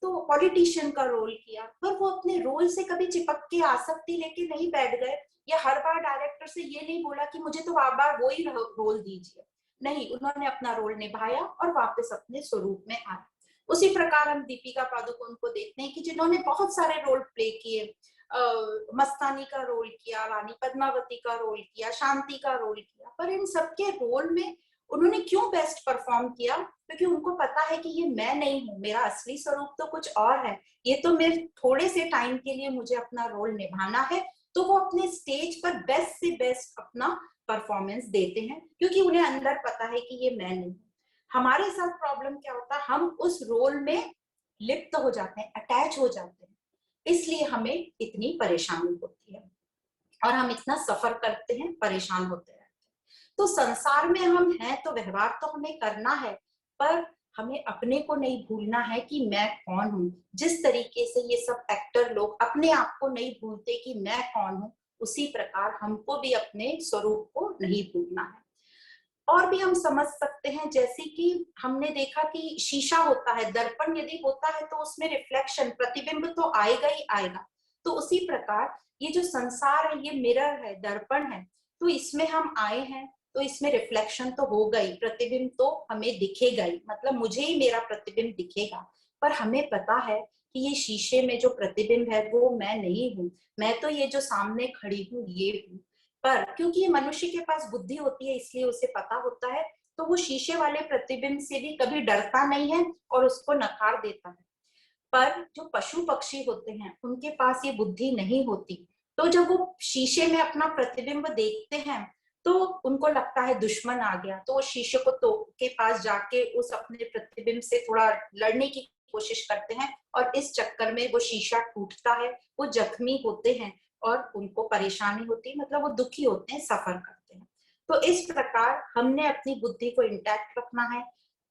तो पॉलिटिशियन का रोल किया, पर वो अपने रोल से कभी चिपक के आसक्ति लेके नहीं बैठ गए, या हर बार डायरेक्टर से ये नहीं बोला कि मुझे तो बार बार वो ही रोल दीजिए। नहीं, उन्होंने अपना रोल निभाया और वापस अपने स्वरूप में आए। उसी प्रकार हम दीपिका पादुकोण को देखते हैं कि जिन्होंने बहुत सारे रोल प्ले किए, मस्तानी का रोल किया, रानी पद्मावती का रोल किया, शांति का रोल किया, पर इन सबके रोल में उन्होंने क्यों बेस्ट परफॉर्म किया? क्योंकि उनको पता है कि ये मैं नहीं हूँ, मेरा असली स्वरूप तो कुछ और है, ये तो मेरे थोड़े से टाइम के लिए मुझे अपना रोल निभाना है, तो वो अपने स्टेज पर बेस्ट से बेस्ट अपना परफॉर्मेंस देते हैं, क्योंकि उन्हें अंदर पता है कि ये मैं नहीं। हमारे साथ प्रॉब्लम क्या होता है, हम उस रोल में लिप्त हो जाते हैं, अटैच हो जाते हैं, इसलिए हमें इतनी परेशानी होती है और हम इतना सफर करते हैं, परेशान होते हैं। तो संसार में हम हैं तो व्यवहार तो हमें करना है, पर हमें अपने को नहीं भूलना है कि मैं कौन हूँ। जिस तरीके से ये सब एक्टर लोग अपने आप को नहीं भूलते कि मैं कौन हूँ, उसी प्रकार हमको भी अपने स्वरूप को नहीं भूलना है। और भी हम समझ सकते हैं, जैसे कि हमने देखा कि शीशा होता है, दर्पण यदि होता है तो उसमें रिफ्लेक्शन, प्रतिबिंब तो आएगा ही आएगा। तो उसी प्रकार ये जो संसार है, ये मिरर है, दर्पण है, तो इसमें हम आए हैं तो इसमें रिफ्लेक्शन तो होगा ही, प्रतिबिंब तो हमें दिखेगा ही, मतलब मुझे ही मेरा प्रतिबिंब दिखेगा। पर हमें पता है कि ये शीशे में जो प्रतिबिंब है वो मैं नहीं हूँ, मैं तो ये जो सामने खड़ी हूँ ये हूँ। पर क्योंकि ये मनुष्य के पास बुद्धि होती है, इसलिए उसे पता होता है, तो वो शीशे वाले प्रतिबिंब से भी कभी डरता नहीं है और उसको नकार देता है। पर जो पशु पक्षी होते हैं उनके पास ये बुद्धि नहीं होती, तो जब वो शीशे में अपना प्रतिबिंब देखते हैं तो उनको लगता है दुश्मन आ गया, तो वो शीशे को तो के पास जाके उस अपने प्रतिबिंब से थोड़ा लड़ने की कोशिश करते हैं, और इस चक्कर में वो शीशा टूटता है, वो जख्मी होते हैं और उनको परेशानी होती है, मतलब वो दुखी होते हैं, सफर करते हैं। तो इस प्रकार हमने अपनी बुद्धि को इंटैक्ट रखना है,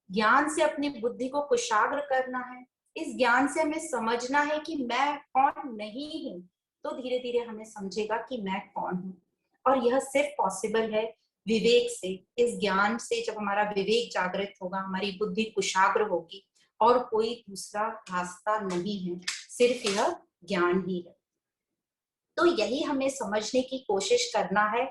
ज्ञान से अपनी बुद्धि को कुशाग्र करना है, इस ज्ञान से हमें समझना है कि मैं कौन नहीं हूँ, तो धीरे धीरे हमें समझेगा कि मैं कौन हूँ। और यह सिर्फ पॉसिबल है विवेक से। इस ज्ञान से जब हमारा विवेक जागृत होगा, हमारी बुद्धि कुशाग्र होगी, और कोई दूसरा रास्ता नहीं है, सिर्फ यह ज्ञान ही है। तो यही हमें समझने की कोशिश करना है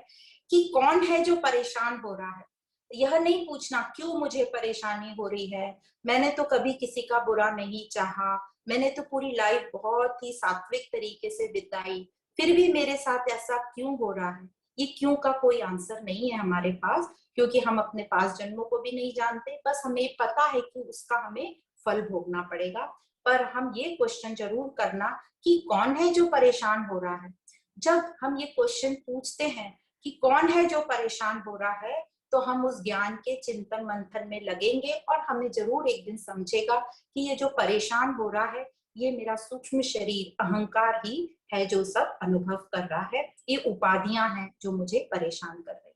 कि कौन है जो परेशान हो रहा है। यह नहीं पूछना क्यों मुझे परेशानी हो रही है, मैंने तो कभी किसी का बुरा नहीं चाहा, मैंने तो पूरी लाइफ बहुत ही सात्विक तरीके से बिताई, फिर भी मेरे साथ ऐसा क्यों हो रहा है। ये क्यों का कोई आंसर नहीं है हमारे पास, क्योंकि हम अपने पास जन्मों को भी नहीं जानते, बस हमें पता है कि उसका हमें फल भोगना पड़ेगा। पर हम ये क्वेश्चन जरूर करना कि कौन है जो परेशान हो रहा है। जब हम ये क्वेश्चन पूछते हैं कि कौन है जो परेशान हो रहा है, तो हम उस ज्ञान के चिंतन मंथन में लगेंगे और हमें जरूर एक दिन समझेगा कि ये जो परेशान हो रहा है, ये मेरा सूक्ष्म शरीर अहंकार ही है जो सब अनुभव कर रहा है, ये उपाधियां हैं जो मुझे परेशान कर रही है।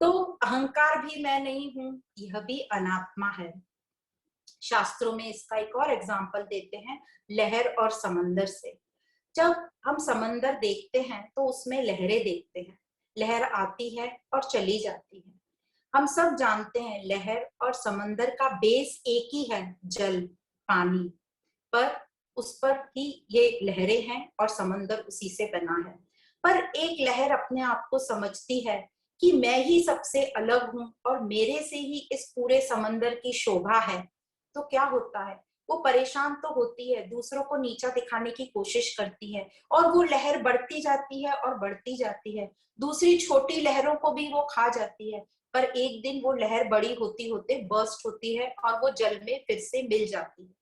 तो अहंकार भी मैं नहीं हूं, यह भी अनात्मा है। शास्त्रों में इसका एक और एग्जाम्पल देते हैं लहर और समंदर से। जब हम समंदर देखते हैं तो उसमें लहरें देखते हैं, लहर आती है और चली जाती है। हम सब जानते हैं लहर और समंदर का बेस एक ही है, जल, पानी, पर उस पर ही ये लहरें हैं और समंदर उसी से बना है। पर एक लहर अपने आप को समझती है कि मैं ही सबसे अलग हूं और मेरे से ही इस पूरे समंदर की शोभा है, तो क्या होता है, वो परेशान तो होती है, दूसरों को नीचा दिखाने की कोशिश करती है, और वो लहर बढ़ती जाती है और बढ़ती जाती है, दूसरी छोटी लहरों को भी वो खा जाती है। पर एक दिन वो लहर बड़ी होती होते बर्स्ट होती है और वो जल में फिर से मिल जाती है।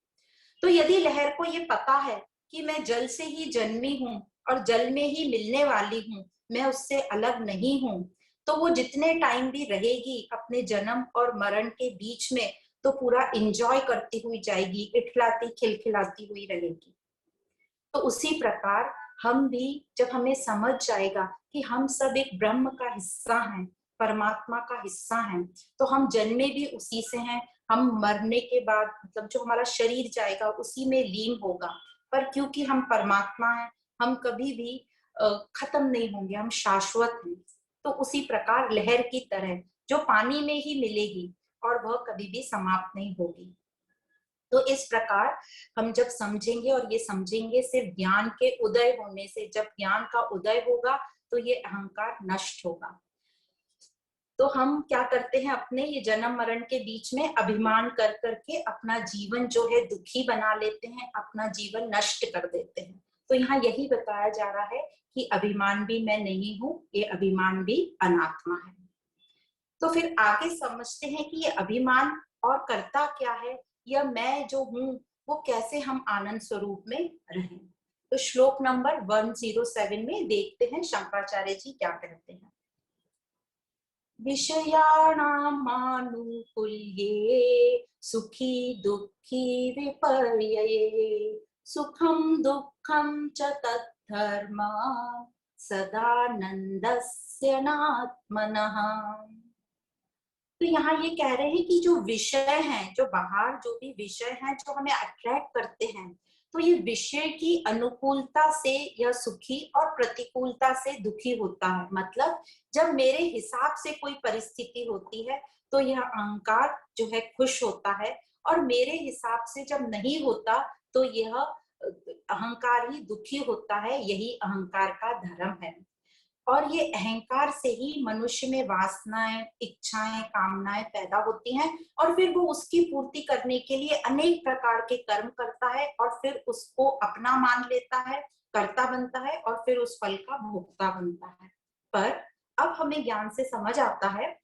तो यदि लहर को ये पता है कि मैं जल से ही जन्मी हूँ और जल में ही मिलने वाली हूँ, मैं उससे अलग नहीं हूँ, तो वो जितने टाइम भी रहेगी अपने जन्म और मरण के बीच में, तो पूरा एंजॉय करती हुई जाएगी, इठलाती खिलखिलाती हुई रहेगी। तो उसी प्रकार हम भी, जब हमें समझ जाएगा कि हम सब एक ब्रह्म का हिस्सा हैं, परमात्मा का हिस्सा हैं, तो हम जन्मे भी उसी से हैं, हम मरने के बाद मतलब जो हमारा शरीर जाएगा उसी में लीन होगा। पर क्योंकि हम परमात्मा हैं, हम कभी भी खत्म नहीं होंगे, हम शाश्वत हैं। तो उसी प्रकार लहर की तरह जो पानी में ही मिलेगी और वह कभी भी समाप्त नहीं होगी। तो इस प्रकार हम जब समझेंगे, और ये समझेंगे सिर्फ ज्ञान के उदय होने से, जब ज्ञान का उदय होगा तो ये अहंकार नष्ट होगा। तो हम क्या करते हैं, अपने ये जन्म मरण के बीच में अभिमान कर करके अपना जीवन जो है दुखी बना लेते हैं, अपना जीवन नष्ट कर देते हैं। तो यहाँ यही बताया जा रहा है कि अभिमान भी मैं नहीं हूँ, ये अभिमान भी अनात्मा है। तो फिर आगे समझते हैं कि ये अभिमान और करता क्या है, या मैं जो हूँ वो कैसे हम आनंद स्वरूप में रहें। तो श्लोक नंबर 107 में देखते हैं शंकराचार्य जी क्या कहते हैं। विषयाणामानुकूल्ये सुखी दुखी विपर्यये सुखम दुखम च तद्धर्म सदानंदस्य नात्मनः। तो यहाँ ये कह रहे हैं कि जो विषय हैं, जो बाहर जो भी विषय हैं जो हमें अट्रैक्ट करते हैं, तो ये विषय की अनुकूलता से यह सुखी और प्रतिकूलता से दुखी होता है। मतलब जब मेरे हिसाब से कोई परिस्थिति होती है तो यह अहंकार जो है खुश होता है, और मेरे हिसाब से जब नहीं होता तो यह अहंकार ही दुखी होता है। यही अहंकार का धर्म है। और ये अहंकार से ही मनुष्य में वासनाएं, इच्छाएं, कामनाएं पैदा होती हैं, और फिर वो उसकी पूर्ति करने के लिए अनेक प्रकार के कर्म करता है, और फिर उसको अपना मान लेता है, कर्ता बनता है, और फिर उस फल का भोक्ता बनता है। पर अब हमें ज्ञान से समझ आता है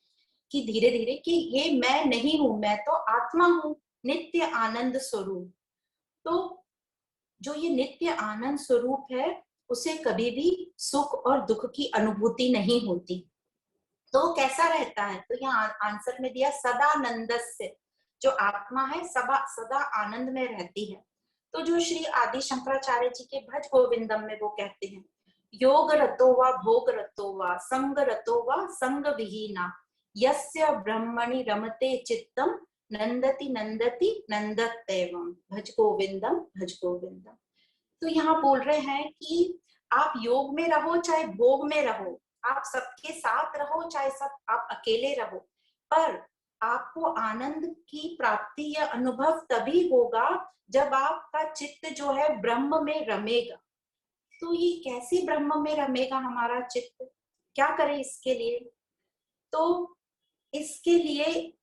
कि धीरे धीरे कि ये मैं नहीं हूं, मैं तो आत्मा हूं, नित्य आनंद स्वरूप। तो जो ये नित्य आनंद स्वरूप है, उसे कभी भी सुख और दुख की अनुभूति नहीं होती। तो कैसा रहता है, तो यहाँ आंसर में दिया सदानंदस्य, जो आत्मा है सदा सदा आनंद में रहती है। तो जो श्री आदि शंकराचार्य जी के भज गोविंदम में वो कहते हैं, योग रतो वा भोग रतो वा संग रतो वा संग विहीना यस्य ब्रह्मणि रमते चित्तम नंदति नंदति नंदत्येवम भज गोविंदम भज गोविंदम। तो यहाँ बोल रहे हैं कि आप योग में रहो चाहे भोग में रहो, आप सबके साथ रहो चाहे सब आप अकेले रहो, पर आपको आनंद की प्राप्ति या अनुभव तभी होगा जब आपका चित्त जो है ब्रह्म में रमेगा। तो ये कैसे ब्रह्म में रमेगा हमारा चित्त, क्या करें इसके लिए? तो इसके लिए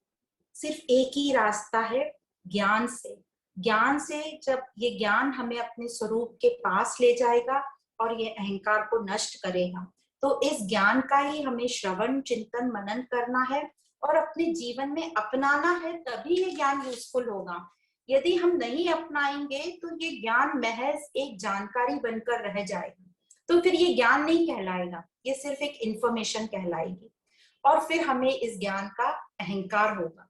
सिर्फ एक ही रास्ता है, ज्ञान से। ज्ञान से जब ये ज्ञान हमें अपने स्वरूप के पास ले जाएगा और ये अहंकार को नष्ट करेगा, तो इस ज्ञान का ही हमें श्रवण चिंतन मनन करना है और अपने जीवन में अपनाना है, तभी ये ज्ञान यूजफुल होगा। यदि हम नहीं अपनाएंगे तो ये ज्ञान महज एक जानकारी बनकर रह जाएगा, तो फिर ये ज्ञान नहीं कहलाएगा, ये सिर्फ एक इंफॉर्मेशन कहलाएगी, और फिर हमें इस ज्ञान का अहंकार होगा।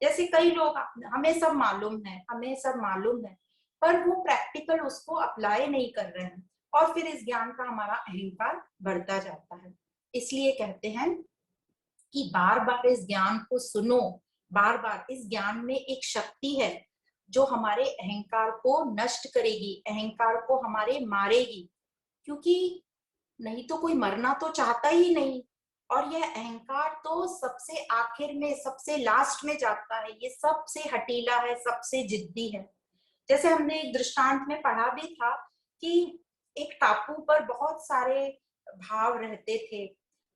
जैसे कई लोग, हमें सब मालूम है, हमें सब मालूम है, पर वो प्रैक्टिकल उसको अप्लाई नहीं कर रहे हैं, और फिर इस ज्ञान का हमारा अहंकार बढ़ता जाता है। इसलिए कहते हैं कि बार बार इस ज्ञान को सुनो, बार बार। इस ज्ञान में एक शक्ति है जो हमारे अहंकार को नष्ट करेगी, अहंकार को हमारे मारेगी, क्योंकि नहीं तो कोई मरना तो चाहता ही नहीं। और यह अहंकार तो सबसे आखिर में, सबसे लास्ट में जाता है। ये सबसे हठीला है, सबसे जिद्दी है। जैसे हमने एक दृष्टांत में पढ़ा भी था कि एक टापू पर बहुत सारे भाव रहते थे,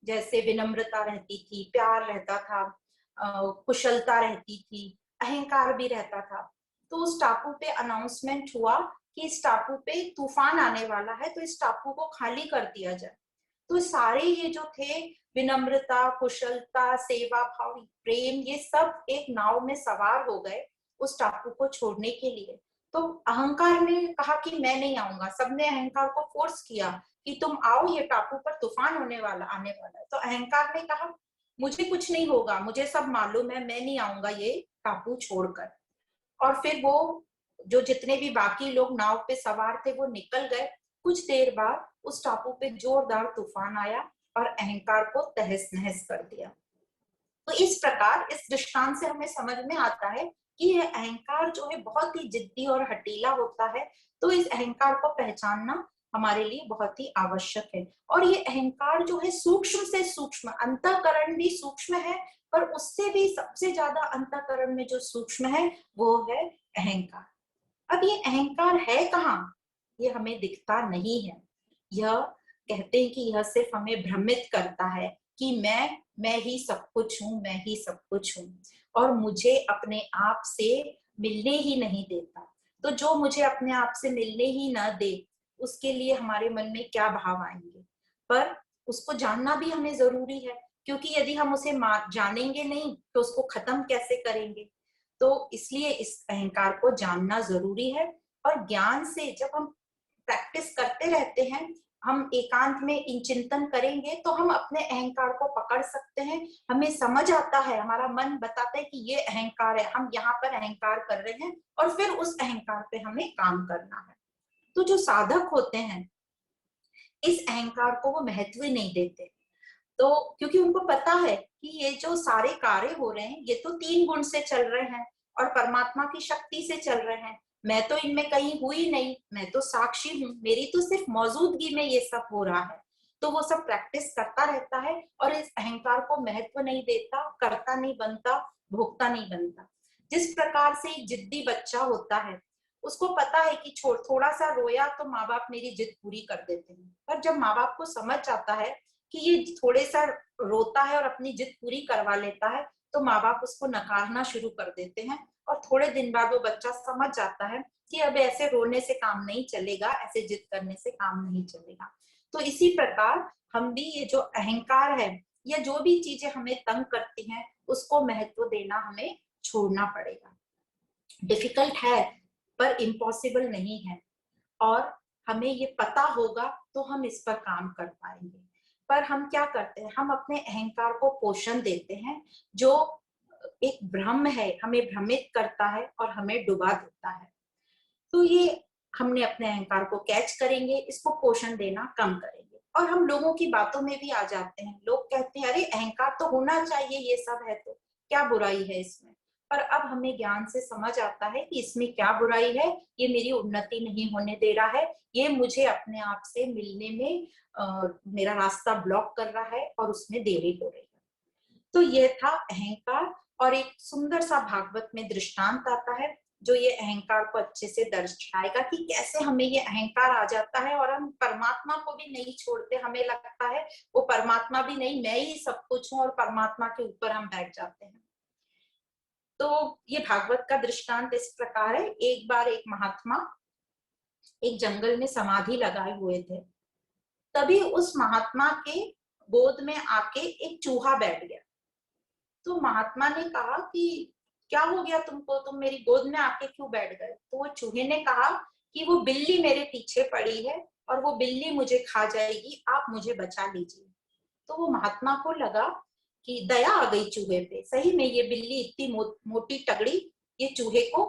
जैसे विनम्रता रहती थी, प्यार रहता था, कुशलता रहती थी, अहंकार भी रहता था। तो उस टापू पे अनाउंसमेंट हुआ कि इस टापू पे तूफान आने वाला है, तो इस टापू को खाली कर दिया जाए। तो सारे ये जो थे, विनम्रता, कुशलता, सेवा भाव, प्रेम, ये सब एक नाव में सवार हो गए उस टापू को छोड़ने के लिए। तो अहंकार ने कहा कि मैं नहीं आऊंगा। सबने अहंकार को फोर्स किया कि तुम आओ, ये टापू पर तूफान आने वाला है। तो अहंकार ने कहा मुझे कुछ नहीं होगा, मुझे सब मालूम है, मैं नहीं आऊंगा ये टापू छोड़कर। और फिर वो जो जितने भी बाकी लोग नाव पे सवार थे वो निकल गए। कुछ देर बाद उस टापू पे जोरदार तूफान आया और अहंकार को तहस नहस कर दिया। तो इस प्रकार इस दृष्टांत से हमें समझ में आता है कि यह अहंकार जो है बहुत ही जिद्दी और हठीला होता है। तो इस अहंकार को पहचानना हमारे लिए बहुत ही आवश्यक है। और ये अहंकार जो है सूक्ष्म से सूक्ष्म, अंतःकरण भी सूक्ष्म है, पर उससे भी सबसे ज्यादा अंतःकरण में जो सूक्ष्म है वो है अहंकार। अब ये अहंकार है कहाँ? ये हमें दिखता नहीं है। यह कहते हैं कि यह सिर्फ हमें भ्रमित करता है कि मैं ही सब कुछ हूँ, मैं ही सब कुछ हूँ, और मुझे अपने आप से मिलने ही नहीं देता। तो जो मुझे अपने आप से मिलने ही ना दे, उसके लिए हमारे मन में क्या भाव आएंगे। पर उसको जानना भी हमें जरूरी है, क्योंकि यदि हम उसे जानेंगे नहीं तो उसको खत्म कैसे करेंगे। तो इसलिए इस अहंकार को जानना जरूरी है। और ज्ञान से जब हम प्रैक्टिस करते रहते हैं, हम एकांत में इन चिंतन करेंगे, तो हम अपने अहंकार को पकड़ सकते हैं। हमें समझ आता है, हमारा मन बताता है कि ये अहंकार है, हम यहाँ पर अहंकार कर रहे हैं, और फिर उस अहंकार पे हमें काम करना है। तो जो साधक होते हैं, इस अहंकार को वो महत्व ही नहीं देते। तो क्योंकि उनको पता है कि ये जो सारे कार्य हो रहे हैं, ये तो 3 गुण से चल रहे हैं और परमात्मा की शक्ति से चल रहे हैं। मैं तो इनमें कहीं हुई नहीं, मैं तो साक्षी हूँ, मेरी तो सिर्फ मौजूदगी में ये सब हो रहा है। तो वो सब प्रैक्टिस करता रहता है और इस अहंकार को महत्व नहीं देता, करता नहीं बनता, भोगता नहीं बनता। जिस प्रकार से एक जिद्दी बच्चा होता है, उसको पता है कि छोड़, थोड़ा सा रोया तो माँ बाप मेरी जिद पूरी कर देते हैं। पर जब माँ बाप को समझ आता है कि ये थोड़े सा रोता है और अपनी जिद पूरी करवा लेता है, तो माँ बाप उसको नकारना शुरू कर देते हैं। और थोड़े दिन बाद वो बच्चा समझ जाता है कि अब ऐसे रोने से काम नहीं चलेगा, ऐसे जिद करने से काम नहीं चलेगा। तो इसी प्रकार हम भी ये जो अहंकार है, या जो भी चीजें हमें तंग करती हैं, उसको महत्व देना हमें छोड़ना पड़ेगा। डिफिकल्ट है, पर इम्पॉसिबल नहीं है। और हमें ये पता होगा तो हम इस पर काम कर पाएंगे। पर हम क्या करते हैं, हम अपने अहंकार को पोषण देते हैं, जो एक भ्रम है, हमें भ्रमित करता है और हमें डुबा देता है। तो ये हमने अपने अहंकार को कैच करेंगे, इसको पोषण देना कम करेंगे। और हम लोगों की बातों में भी आ जाते हैं। लोग कहते हैं अरे अहंकार तो होना चाहिए, ये सब है तो क्या बुराई है इसमें। पर अब हमें ज्ञान से समझ आता है कि इसमें क्या बुराई है, ये मेरी उन्नति नहीं होने दे रहा है, ये मुझे अपने आप से मिलने में मेरा रास्ता ब्लॉक कर रहा है और उसमें देरी हो रही है। तो यह था अहंकार। और एक सुंदर सा भागवत में दृष्टांत आता है जो ये अहंकार को अच्छे से दर्शाएगा कि कैसे हमें ये अहंकार आ जाता है और हम परमात्मा को भी नहीं छोड़ते। हमें लगता है वो परमात्मा भी नहीं, मैं ही सब कुछ हूँ, और परमात्मा के ऊपर हम बैठ जाते हैं। तो ये भागवत का दृष्टांत इस प्रकार है। एक बार एक महात्मा एक जंगल में समाधि लगाए हुए थे। तभी उस महात्मा के गोद में आके एक चूहा बैठ गया। तो महात्मा ने कहा कि क्या हो गया तुमको, तुम मेरी गोद में आके क्यों बैठ गए? तो वो चूहे ने कहा कि वो बिल्ली मेरे पीछे पड़ी है और वो बिल्ली मुझे खा जाएगी, आप मुझे बचा लीजिए। तो वो महात्मा को लगा कि दया आ गई चूहे पे, सही में ये बिल्ली इतनी मोटी तगड़ी ये चूहे को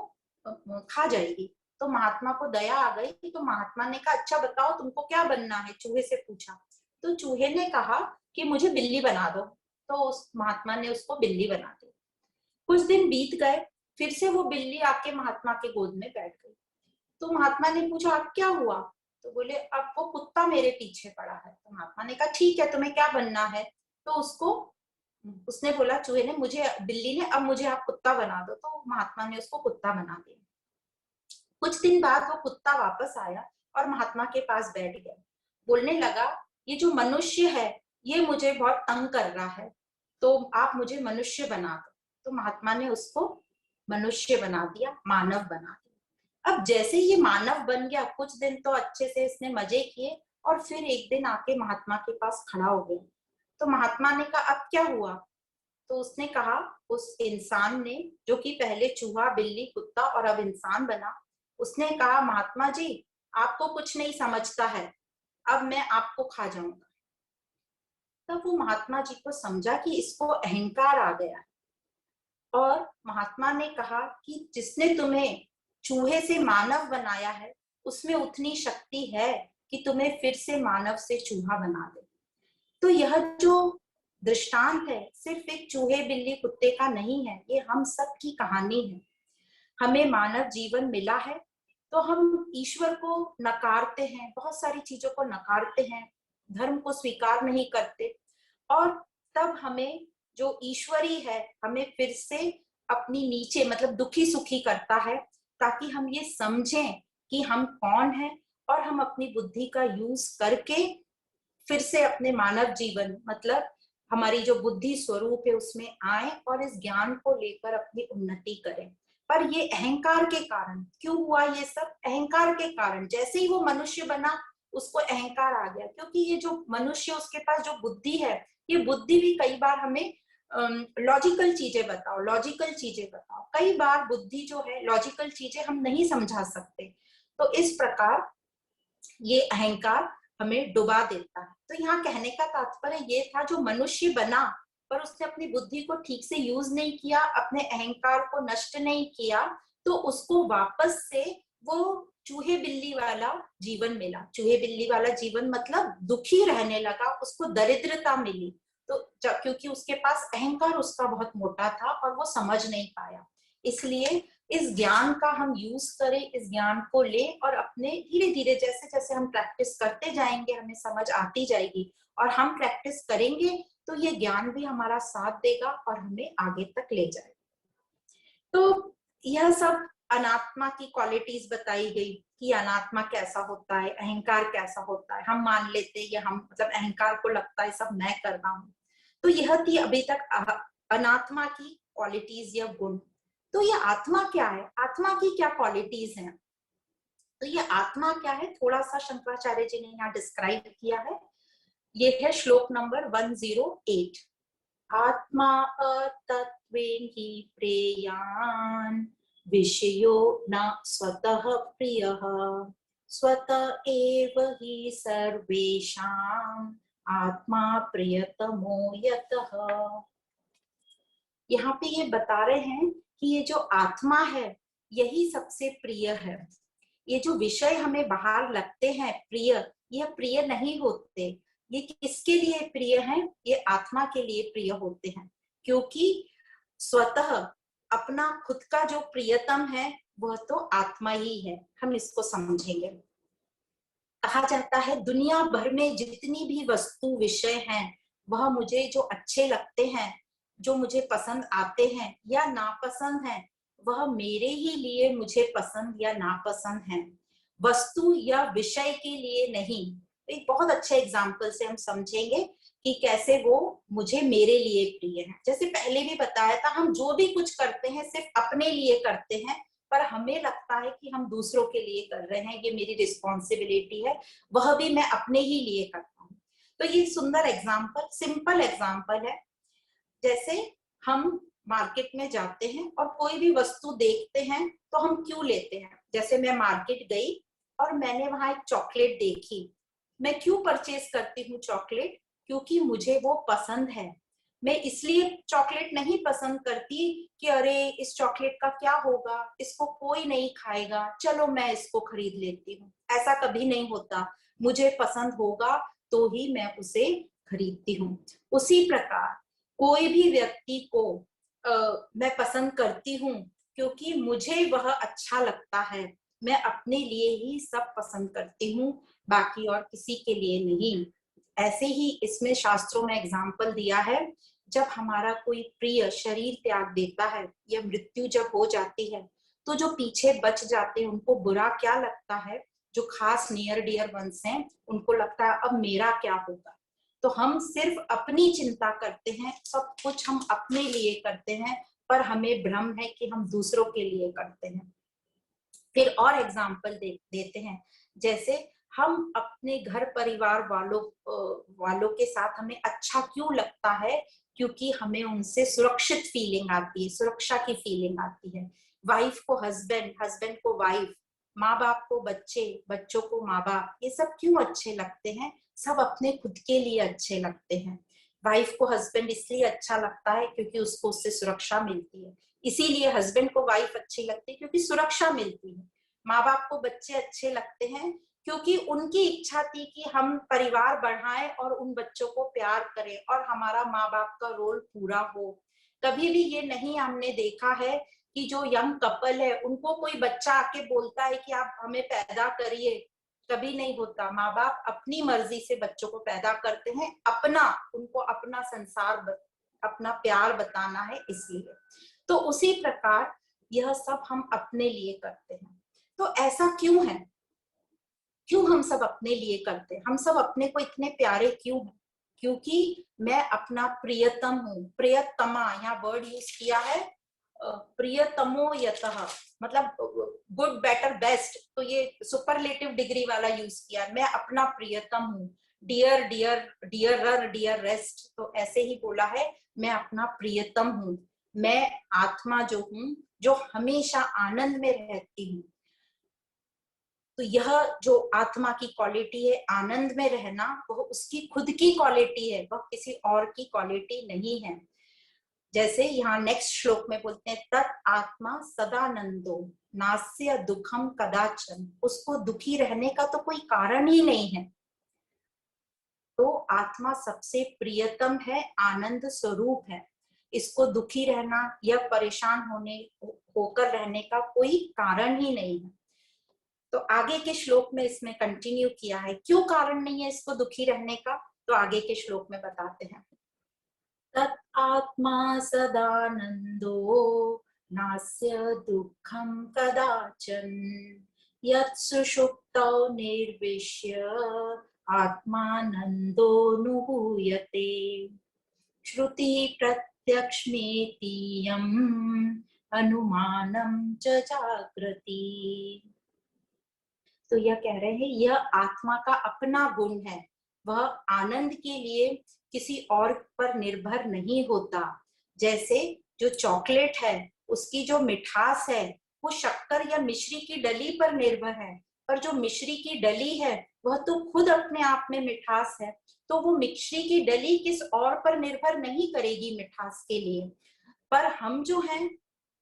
खा जाएगी। तो महात्मा को दया आ गई। तो महात्मा ने कहा अच्छा बताओ तुमको क्या बनना है, चूहे से पूछा। तो चूहे ने कहा कि मुझे बिल्ली बना दो। तो उस महात्मा ने उसको बिल्ली बना दी। कुछ दिन बीत गए, फिर से वो बिल्ली आके महात्मा के गोद में बैठ गई। तो महात्मा ने पूछा अब क्या हुआ? तो बोले अब वो कुत्ता मेरे पीछे पड़ा है। तो महात्मा ने कहा ठीक है तुम्हें क्या बनना है? तो उसने बोला, चूहे ने, बिल्ली ने, अब मुझे आप कुत्ता बना दो। तो महात्मा ने उसको कुत्ता बना दिया। कुछ दिन बाद वो कुत्ता वापस आया और महात्मा के पास बैठ गया। बोलने लगा, ये जो मनुष्य है ये मुझे बहुत तंग कर रहा है, तो आप मुझे मनुष्य बना दो। तो महात्मा ने उसको मनुष्य बना दिया, मानव बना दिया। अब जैसे ये मानव बन गया, कुछ दिन तो अच्छे से इसने मजे किए, और फिर एक दिन आके महात्मा के पास खड़ा हो गया। तो महात्मा ने कहा, अब क्या हुआ? तो उसने कहा, उस इंसान ने, जो कि पहले चूहा, बिल्ली, कुत्ता और अब इंसान बना, उसने कहा, महात्मा जी आपको कुछ नहीं समझता है, अब मैं आपको खा जाऊंगा। तब वो महात्मा जी को समझा कि इसको अहंकार आ गया। और महात्मा ने कहा कि जिसने तुम्हें चूहे से मानव बनाया है, उसमें उतनी शक्ति है कि तुम्हें फिर से मानव से चूहा बना दे। तो यह जो दृष्टांत है सिर्फ एक चूहे, बिल्ली, कुत्ते का नहीं है, ये हम सब की कहानी है। हमें मानव जीवन मिला है तो हम ईश्वर को नकारते हैं, बहुत सारी चीजों को नकारते हैं, धर्म को स्वीकार नहीं करते, और तब हमें जो ईश्वरी है हमें फिर से अपनी नीचे, मतलब दुखी सुखी करता है, ताकि हम ये समझें कि हम कौन हैं, और हम अपनी बुद्धि का यूज करके फिर से अपने मानव जीवन, मतलब हमारी जो बुद्धि स्वरूप है उसमें आए और इस ज्ञान को लेकर अपनी उन्नति करें। पर ये अहंकार के कारण क्यों हुआ? ये सब अहंकार के कारण। जैसे ही वो मनुष्य बना उसको अहंकार आ गया, क्योंकि ये जो मनुष्य, उसके पास जो बुद्धि है, ये बुद्धि भी कई बार हमें लॉजिकल चीजें बताओ, लॉजिकल चीजें बताओ, कई बार बुद्धि जो है लॉजिकल चीजें हम नहीं समझा सकते। तो इस प्रकार ये अहंकार हमें डुबा देता है। तो यहाँ कहने का तात्पर्य ये था, जो मनुष्य बना पर उसने अपनी बुद्धि को ठीक से यूज नहीं किया, अपने अहंकार को नष्ट नहीं किया, तो उसको वापस से वो चूहे बिल्ली वाला जीवन मिला। चूहे बिल्ली वाला जीवन मतलब दुखी रहने लगा, उसको दरिद्रता मिली। तो क्योंकि उसके पास अहंकार उसका बहुत मोटा था और वो समझ नहीं पाया। इसलिए इस ज्ञान का हम यूज करें, इस ज्ञान को ले, और अपने धीरे धीरे जैसे जैसे हम प्रैक्टिस करते जाएंगे हमें समझ आती जाएगी, और हम प्रैक्टिस करेंगे तो ये ज्ञान भी हमारा साथ देगा और हमें आगे तक ले जाएगा। तो यह सब अनात्मा की क्वालिटीज बताई गई कि अनात्मा कैसा होता है, अहंकार कैसा होता है। हम मान लेते हैं, हम मतलब अहंकार को लगता है सब मैं कर रहा हूँ। तो यह थी अभी तक अनात्मा की क्वालिटीज या गुण। तो ये आत्मा क्या है, आत्मा की क्या क्वालिटीज हैं? तो ये आत्मा क्या है, थोड़ा सा शंकराचार्य जी ने यहाँ डिस्क्राइब किया है। ये है श्लोक नंबर 108। आत्मा अतत्वेन हि प्रेयान् विषयो न स्वतः प्रियः स्वत एव हि सर्वेषाम् आत्मा प्रियतमो यतः। यहाँ पे ये बता रहे हैं कि ये जो आत्मा है यही सबसे प्रिय है। ये जो विषय हमें बाहर लगते हैं प्रिय, ये प्रिय नहीं होते। ये किसके लिए प्रिय हैं? ये आत्मा के लिए प्रिय होते हैं, क्योंकि स्वतः अपना खुद का जो प्रियतम है वह तो आत्मा ही है। हम इसको समझेंगे। कहा जाता है दुनिया भर में जितनी भी वस्तु विषय हैं वह मुझे जो अच्छे लगते हैं, जो मुझे पसंद आते हैं या नापसंद हैं, वह मेरे ही लिए मुझे पसंद या नापसंद है, वस्तु या विषय के लिए नहीं। एक बहुत अच्छे एग्जाम्पल से हम समझेंगे कि कैसे वो मुझे मेरे लिए प्रिय है। जैसे पहले भी बताया था, हम जो भी कुछ करते हैं सिर्फ अपने लिए करते हैं, पर हमें लगता है कि हम दूसरों के लिए कर रहे हैं, ये मेरी रिस्पॉन्सिबिलिटी है, वह भी मैं अपने ही लिए करता हूँ। तो ये सुंदर एग्जाम्पल, सिंपल एग्जाम्पल है। जैसे हम मार्केट में जाते हैं और कोई भी वस्तु देखते हैं तो हम क्यों लेते हैं? जैसे मैं मार्केट गई और मैंने वहां एक चॉकलेट देखी, मैं क्यों परचेज करती हूँ चॉकलेट? क्योंकि मुझे वो पसंद है। मैं इसलिए चॉकलेट नहीं पसंद करती कि अरे इस चॉकलेट का क्या होगा, इसको कोई नहीं खाएगा, चलो मैं इसको खरीद लेती हूँ। ऐसा कभी नहीं होता। मुझे पसंद होगा तो ही मैं उसे खरीदती हूँ। उसी प्रकार कोई भी व्यक्ति को मैं पसंद करती हूँ क्योंकि मुझे वह अच्छा लगता है। मैं अपने लिए ही सब पसंद करती हूँ, बाकी और किसी के लिए नहीं। ऐसे ही इसमें शास्त्रों में एग्जाम्पल दिया है, जब हमारा कोई प्रिय शरीर त्याग देता है या मृत्यु जब हो जाती है, तो जो पीछे बच जाते हैं उनको बुरा क्या लगता है, जो खास नियर डियर वंस हैं उनको लगता है अब मेरा क्या होगा। तो हम सिर्फ अपनी चिंता करते हैं, सब कुछ हम अपने लिए करते हैं, पर हमें भ्रम है कि हम दूसरों के लिए करते हैं। फिर और एग्जाम्पल देते हैं, जैसे हम अपने घर परिवार वालों के साथ हमें अच्छा क्यों लगता है, क्योंकि हमें उनसे सुरक्षित फीलिंग आती है, सुरक्षा की फीलिंग आती है। वाइफ को हस्बैंड, हस्बैंड को वाइफ, माँ बाप को बच्चे, बच्चों को माँ बाप, ये सब क्यों अच्छे लगते हैं, सब अपने खुद के लिए अच्छे लगते हैं। वाइफ को हस्बैंड इसलिए अच्छा लगता है क्योंकि उसको उससे सुरक्षा मिलती है, इसीलिए हस्बैंड को वाइफ अच्छी लगती है क्योंकि सुरक्षा मिलती है। माँ बाप को बच्चे अच्छे लगते हैं क्योंकि उनकी इच्छा थी कि हम परिवार बढ़ाएं और उन बच्चों को प्यार करें और हमारा माँ बाप का रोल पूरा हो। कभी भी ये नहीं हमने देखा है कि जो यंग कपल है उनको कोई बच्चा आके बोलता है कि आप हमें पैदा करिए, कभी नहीं होता। माँ बाप अपनी मर्जी से बच्चों को पैदा करते हैं, अपना, उनको अपना संसार, अपना प्यार बताना है इसलिए। तो उसी प्रकार यह सब हम अपने लिए करते हैं। तो ऐसा क्यों है, क्यों हम सब अपने लिए करते हैं, हम सब अपने को इतने प्यारे क्यों हैं? क्योंकि मैं अपना प्रियतम हूँ, प्रियतमा यहाँ वर्ड यूज किया है, प्रियतमो यतः, मतलब गुड बेटर बेस्ट, तो ये सुपरलेटिव डिग्री वाला यूज किया, मैं अपना प्रियतम हूँ। Dear dear dearer dear rest, तो ऐसे ही बोला है, मैं अपना प्रियतम हूँ, मैं आत्मा जो हूँ, जो हमेशा आनंद में रहती हूँ। तो यह जो आत्मा की क्वालिटी है आनंद में रहना, वह उसकी खुद की क्वालिटी है, वह किसी और की क्वालिटी नहीं है। जैसे यहाँ नेक्स्ट श्लोक में बोलते हैं, तत् आत्मा सदानंदो नास्य दुखम कदाचन, उसको दुखी रहने का तो कोई कारण ही नहीं है। तो आत्मा सबसे प्रियतम है, आनंद स्वरूप है, इसको दुखी रहना या परेशान होकर रहने का कोई कारण ही नहीं है। तो आगे के श्लोक में इसमें कंटिन्यू किया है, क्यों कारण नहीं है इसको दुखी रहने का, तो आगे के श्लोक में बताते हैं। तत् आत्मा सदानंदो नास्य दुखम कदाचन यत् सुषुप्तौ निर्विश्य आत्मानंदोऽनुभूयते श्रुति प्रत्यक्ष्मेतीयम् अनुमानं च जागृति। तो यह कह रहे हैं, यह आत्मा का अपना गुण है, वह आनंद के लिए किसी और पर निर्भर नहीं होता। जैसे जो चॉकलेट है उसकी जो मिठास है वो शक्कर या मिश्री की डली पर निर्भर है, पर जो मिश्री की डली है वह तो खुद अपने आप में मिठास है, तो वो मिश्री की डली किस और पर निर्भर नहीं करेगी मिठास के लिए। पर हम जो हैं,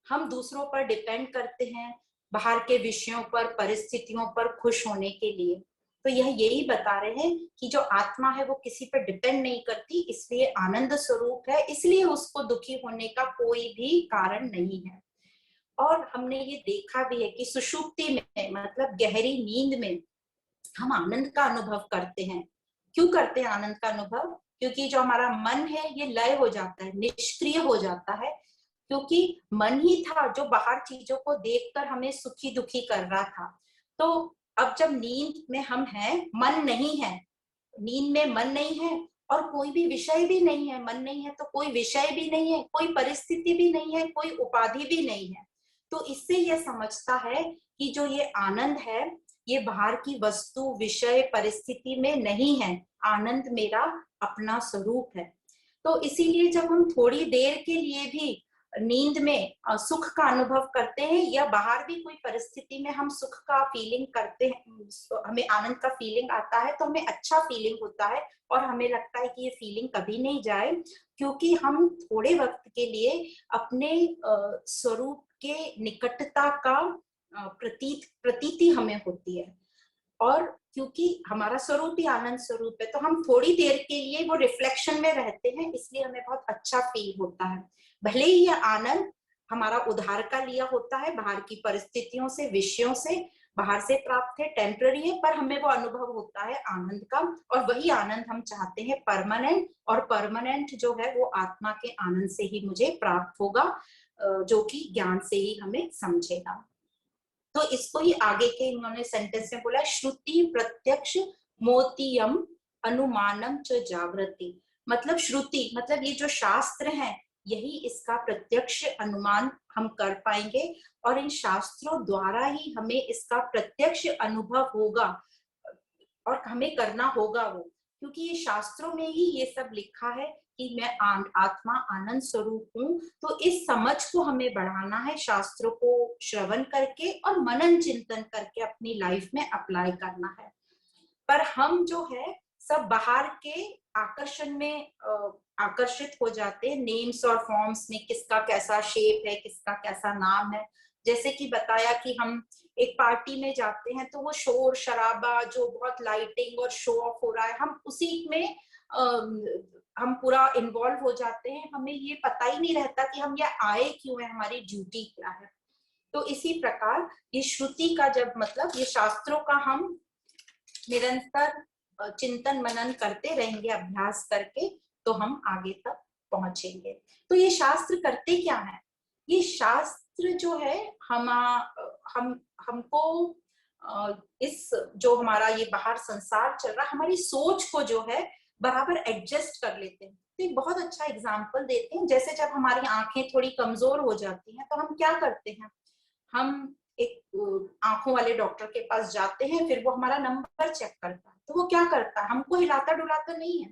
हम दूसरों पर डिपेंड करते हैं, बाहर के विषयों पर, परिस्थितियों पर खुश होने के लिए। तो यह यही बता रहे हैं कि जो आत्मा है वो किसी पर डिपेंड नहीं करती, इसलिए आनंद स्वरूप है, इसलिए उसको दुखी होने का कोई भी कारण नहीं है। और हमने ये देखा भी है कि सुषुप्ति में, मतलब गहरी नींद में हम आनंद का अनुभव करते हैं। क्यों करते हैं आनंद का अनुभव? क्योंकि जो हमारा मन है ये लय हो जाता है, निष्क्रिय हो जाता है, क्योंकि मन ही था जो बाहर चीजों को देखकर हमें सुखी दुखी कर रहा था। तो अब जब नींद में हम हैं, मन नहीं है, नींद में मन नहीं है और कोई भी विषय भी नहीं है, मन नहीं है तो कोई विषय भी नहीं है, कोई परिस्थिति भी नहीं है, कोई उपाधि भी नहीं है। तो इससे यह समझता है कि जो ये आनंद है ये बाहर की वस्तु, विषय, परिस्थिति में नहीं है, आनंद मेरा अपना स्वरूप है। तो इसीलिए जब हम थोड़ी देर के लिए भी नींद में सुख का अनुभव करते हैं या बाहर भी कोई परिस्थिति में हम सुख का फीलिंग करते हैं, हमें आनंद का फीलिंग आता है, तो हमें अच्छा फीलिंग होता है और हमें लगता है कि ये फीलिंग कभी नहीं जाए, क्योंकि हम थोड़े वक्त के लिए अपने स्वरूप के निकटता का प्रतीति हमें होती है। और क्योंकि हमारा स्वरूप ही आनंद स्वरूप है, तो हम थोड़ी देर के लिए वो रिफ्लेक्शन में रहते हैं, इसलिए हमें बहुत अच्छा फील होता है। भले ही यह आनंद हमारा उधार का लिया होता है बाहर की परिस्थितियों से, विषयों से, बाहर से प्राप्त है, टेम्पररी है, पर हमें वो अनुभव होता है आनंद का, और वही आनंद हम चाहते हैं परमानेंट, और परमानेंट जो है वो आत्मा के आनंद से ही मुझे प्राप्त होगा, जो कि ज्ञान से ही हमें समझेगा। तो इसको ही आगे के इन्होंने सेंटेंस में बोला, श्रुति प्रत्यक्ष मोतियम अनुमानम च जागृति। मतलब श्रुति मतलब ये जो शास्त्र है, यही इसका प्रत्यक्ष अनुमान हम कर पाएंगे, और इन शास्त्रों द्वारा ही हमें इसका प्रत्यक्ष अनुभव होगा, और हमें करना होगा वो, क्योंकि ये शास्त्रों में ही ये सब लिखा है कि मैं आत्मा आनंद स्वरूप हूँ। तो इस समझ को हमें बढ़ाना है, शास्त्रों को श्रवण करके और मनन चिंतन करके अपनी लाइफ में अप्लाई करना है। पर हम जो है सब बाहर के आकर्षण में आकर्षित हो जाते हैं, नेम्स और फॉर्म्स में, किसका कैसा शेप है, किसका कैसा नाम है। जैसे कि बताया कि हम एक पार्टी में जाते हैं तो वो शोर शराबा, जो बहुत लाइटिंग और शो ऑफ हो रहा है, हम उसी में हम पूरा इन्वॉल्व हो जाते हैं, हमें ये पता ही नहीं रहता कि हम ये आए क्यों है, हमारी ड्यूटी क्या है। तो इसी प्रकार ये श्रुति का जब मतलब ये शास्त्रों का हम निरंतर चिंतन मनन करते रहेंगे, अभ्यास करके, तो हम आगे तक पहुंचेंगे। तो ये शास्त्र करते क्या है? ये शास्त्र जो है हमको इस जो हमारा ये बाहर संसार चल रहा है, हमारी सोच को जो है बराबर एडजस्ट कर लेते हैं। तो एक बहुत अच्छा एग्जाम्पल देते हैं, जैसे जब हमारी आंखें थोड़ी कमजोर हो जाती हैं तो हम क्या करते हैं, हम एक आंखों वाले डॉक्टर के पास जाते हैं, फिर वो हमारा नंबर चेक करता है। तो वो क्या करता है, हमको हिलाता डुलाता नहीं है,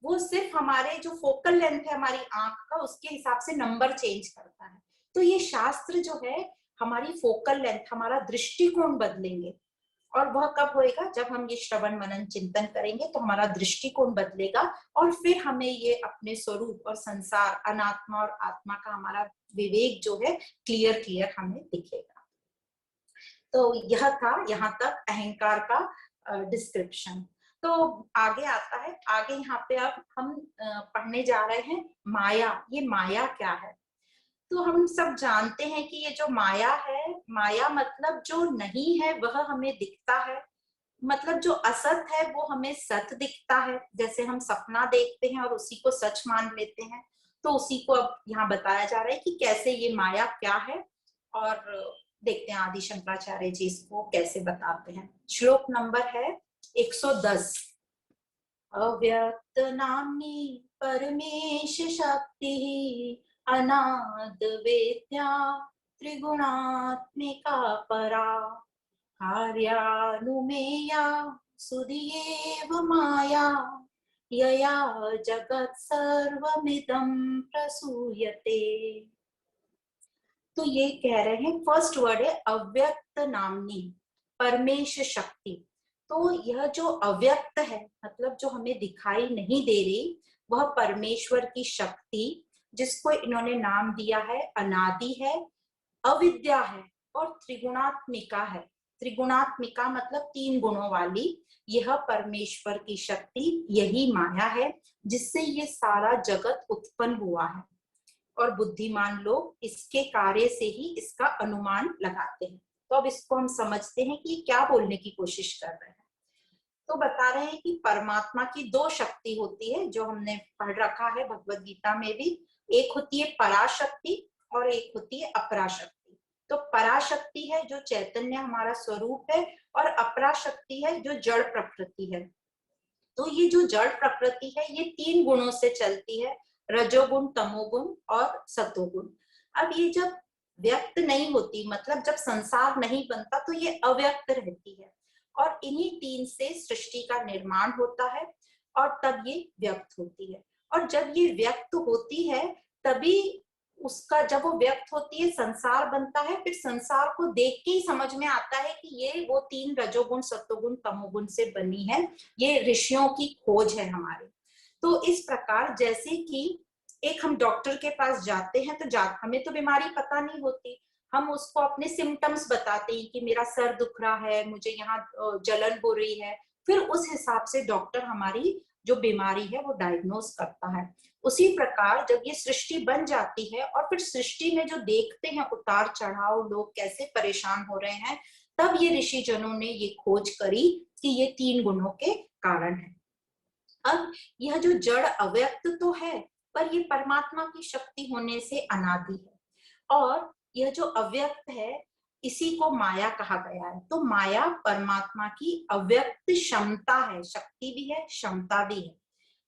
वो सिर्फ हमारे जो फोकल लेंथ है हमारी आंख का, उसके हिसाब से नंबर चेंज करता है। तो ये शास्त्र जो है हमारी फोकल लेंथ, हमारा दृष्टिकोण बदलेंगे, और वह कब होएगा, जब हम ये श्रवण मनन चिंतन करेंगे तो हमारा दृष्टिकोण बदलेगा, और फिर हमें ये अपने स्वरूप और संसार, अनात्मा और आत्मा का हमारा विवेक जो है क्लियर क्लियर हमें दिखेगा। तो यह था यहाँ तक अहंकार का डिस्क्रिप्शन। तो आगे आता है, आगे यहाँ पे अब हम पढ़ने जा रहे हैं माया। ये माया क्या है? तो हम सब जानते हैं कि ये जो माया है, माया मतलब जो नहीं है वह हमें दिखता है, मतलब जो असत है वो हमें सत दिखता है। जैसे हम सपना देखते हैं और उसी को सच मान लेते हैं, तो उसी को अब यहाँ बताया जा रहा है कि कैसे ये माया क्या है, और देखते हैं आदि शंकराचार्य जी इसको कैसे बताते हैं। श्लोक नंबर है 110। अव्यक्त नाम्नी परमेश शक्ति अनाद वेद्या त्रिगुणात्मिका परा कार्यानुमेया सुधीयेव माया यया जगत् सर्वमिदं प्रसूयते। तो ये कह रहे हैं, फर्स्ट वर्ड है अव्यक्त नामनी परमेश शक्ति। तो यह जो अव्यक्त है, मतलब जो हमें दिखाई नहीं दे रही, वह परमेश्वर की शक्ति, जिसको इन्होंने नाम दिया है अनादि है, अविद्या है, और त्रिगुणात्मिका है। त्रिगुणात्मिका मतलब 3 गुणों वाली। यह परमेश्वर की शक्ति, यही माया है जिससे ये सारा जगत उत्पन्न हुआ है, और बुद्धिमान लोग इसके कार्य से ही इसका अनुमान लगाते हैं। तो अब इसको हम समझते हैं कि क्या बोलने की कोशिश कर रहे हैं। तो बता रहे हैं कि परमात्मा की 2 शक्ति होती है, जो हमने पढ़ रखा है भगवत गीता में भी। एक होती है पराशक्ति और एक होती है अपराशक्ति। तो पराशक्ति है जो चैतन्य हमारा स्वरूप है, और अपराशक्ति है जो जड़ प्रकृति है। तो ये जो जड़ प्रकृति है ये 3 गुणों से चलती है, रजोगुण, तमोगुण और सतोगुण। अब ये जब व्यक्त नहीं होती, मतलब जब संसार नहीं बनता, तो ये अव्यक्त रहती है, और इन्हीं 3 से सृष्टि का निर्माण होता है, और तब ये व्यक्त होती है। और जब ये व्यक्त होती है तभी उसका, जब वो व्यक्त होती है संसार बनता है, फिर संसार को देख के ही समझ में आता है कि ये वो 3 रजोगुण, सतोगुण, तमोगुण से बनी है। ये ऋषियों की खोज है हमारी। तो इस प्रकार जैसे कि एक हम डॉक्टर के पास जाते हैं, तो हमें तो बीमारी पता नहीं होती, हम उसको अपने सिम्टम्स बताते हैं कि मेरा सर दुख रहा है, मुझे यहाँ जलन हो रही है, फिर उस हिसाब से डॉक्टर हमारी जो बीमारी है वो डायग्नोज करता है। उसी प्रकार जब ये सृष्टि बन जाती है और फिर सृष्टि में जो देखते हैं उतार चढ़ाव, लोग कैसे परेशान हो रहे हैं, तब ये ऋषि जनों ने ये खोज करी कि ये 3 गुणों के कारण है। अब यह जो जड़ अव्यक्त तो है, पर ये परमात्मा की शक्ति होने से अनादि है, और यह जो अव्यक्त है इसी को माया कहा गया है। तो माया परमात्मा की अव्यक्त क्षमता है, शक्ति भी है, क्षमता भी है।